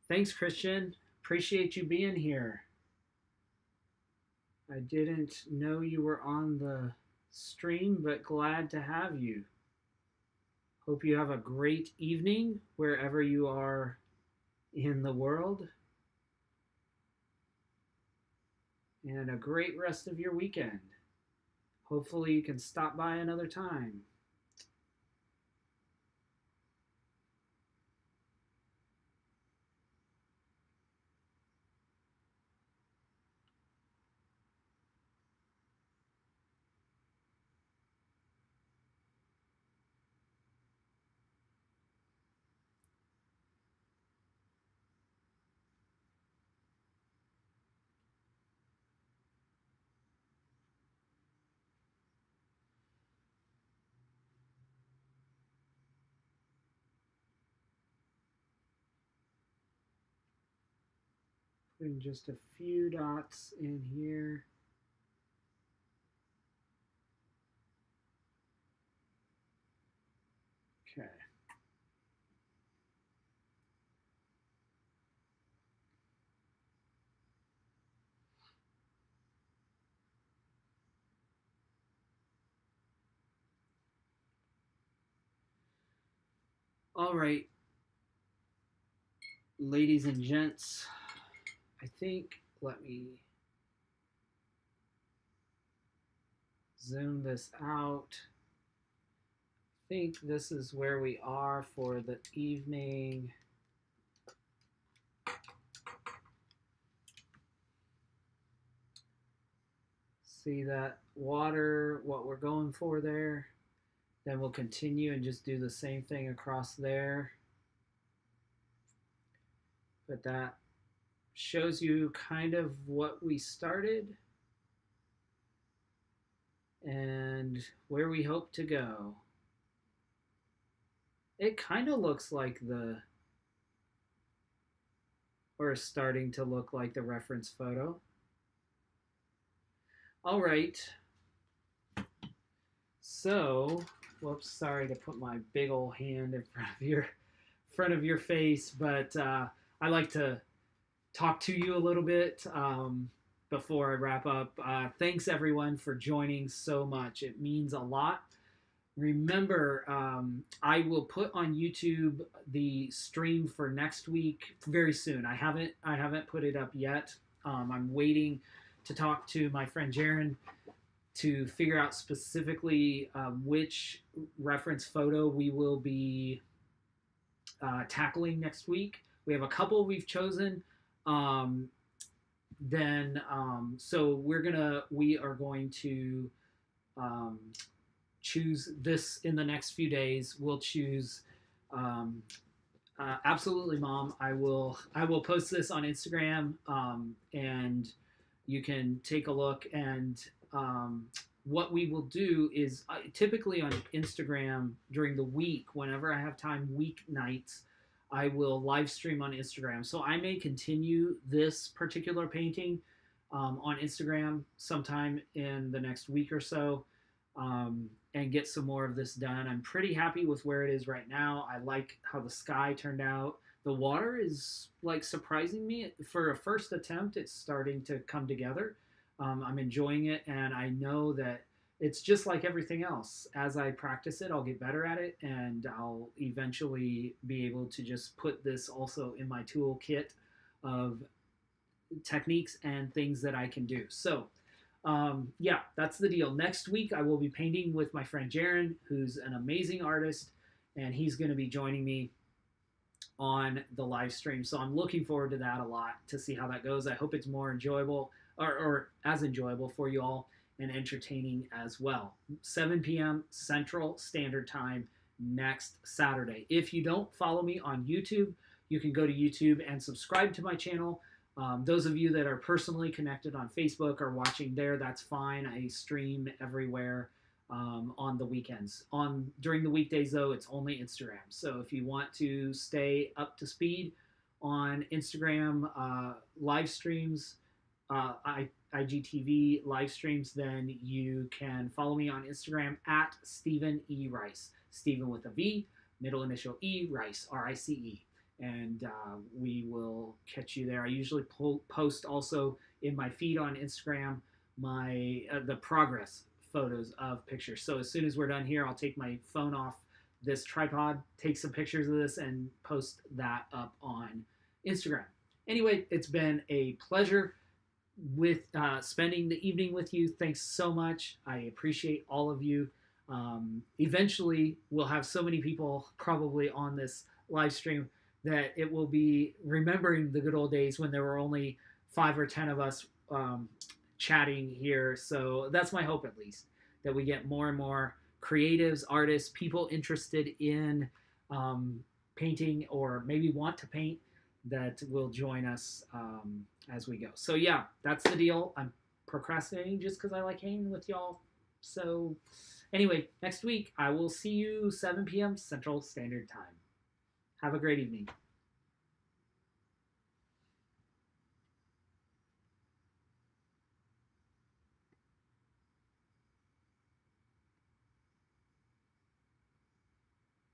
Thanks, Christian. Appreciate you being here. I didn't know you were on the stream, but glad to have you. Hope you have a great evening wherever you are in the world, and a great rest of your weekend. Hopefully, you can stop by another time. Putting just a few dots in here. Okay. All right, ladies and gents, I think, let me zoom this out. I think this is where we are for the evening. See that water, what we're going for there. Then we'll continue and just do the same thing across there. But that shows you kind of what we started and where we hope to go. It kind of looks like or starting to look like the reference photo. All right. So, whoops, sorry to put my big old hand in front of your face, but I like to talk to you a little bit before I wrap up. Thanks everyone for joining so much. It means a lot. Remember, I will put on YouTube the stream for next week very soon. I haven't put it up yet. I'm waiting to talk to my friend Jaron to figure out specifically which reference photo we will be tackling next week. We have a couple we've chosen. So we are going to choose this in the next few days. We'll choose absolutely, Mom. I will post this on Instagram, and you can take a look. And what we will do is typically on Instagram during the week, whenever I have time, weeknights, I will live stream on Instagram. So I may continue this particular painting on Instagram sometime in the next week or so, and get some more of this done. I'm pretty happy with where it is right now. I like how the sky turned out. The water is like surprising me. For a first attempt, it's starting to come together. I'm enjoying it, and I know that it's just like everything else. As I practice it, I'll get better at it, and I'll eventually be able to just put this also in my toolkit of techniques and things that I can do. So, yeah, that's the deal. Next week, I will be painting with my friend Jaron, who's an amazing artist, and he's going to be joining me on the live stream. So I'm looking forward to that a lot, to see how that goes. I hope it's more enjoyable or as enjoyable for you all. and entertaining as well. 7 p.m. Central Standard Time next Saturday. If you don't follow me on YouTube, you can go to YouTube and subscribe to my channel. Those of you that are personally connected on Facebook or watching there, that's fine. I stream everywhere on the weekends. During the weekdays, though, it's only Instagram. So if you want to stay up to speed on Instagram live streams, IGTV live streams, then you can follow me on Instagram at Stephen E. Rice. Stephen with a V, middle initial E, Rice, R-I-C-E. And we will catch you there. I usually post also in my feed on Instagram the progress photos of pictures. So as soon as we're done here, I'll take my phone off this tripod, take some pictures of this, and post that up on Instagram. Anyway, it's been a pleasure with spending the evening with you. Thanks so much. I appreciate all of you. Eventually, we'll have so many people probably on this live stream that it will be remembering the good old days when there were only 5 or 10 of us chatting here. So that's my hope, at least, that we get more and more creatives, artists, people interested in painting or maybe want to paint that will join us as we go. So yeah, that's the deal. I'm procrastinating just because I like hanging with y'all. So anyway, next week I will see you 7 p.m. Central Standard Time. Have a great evening.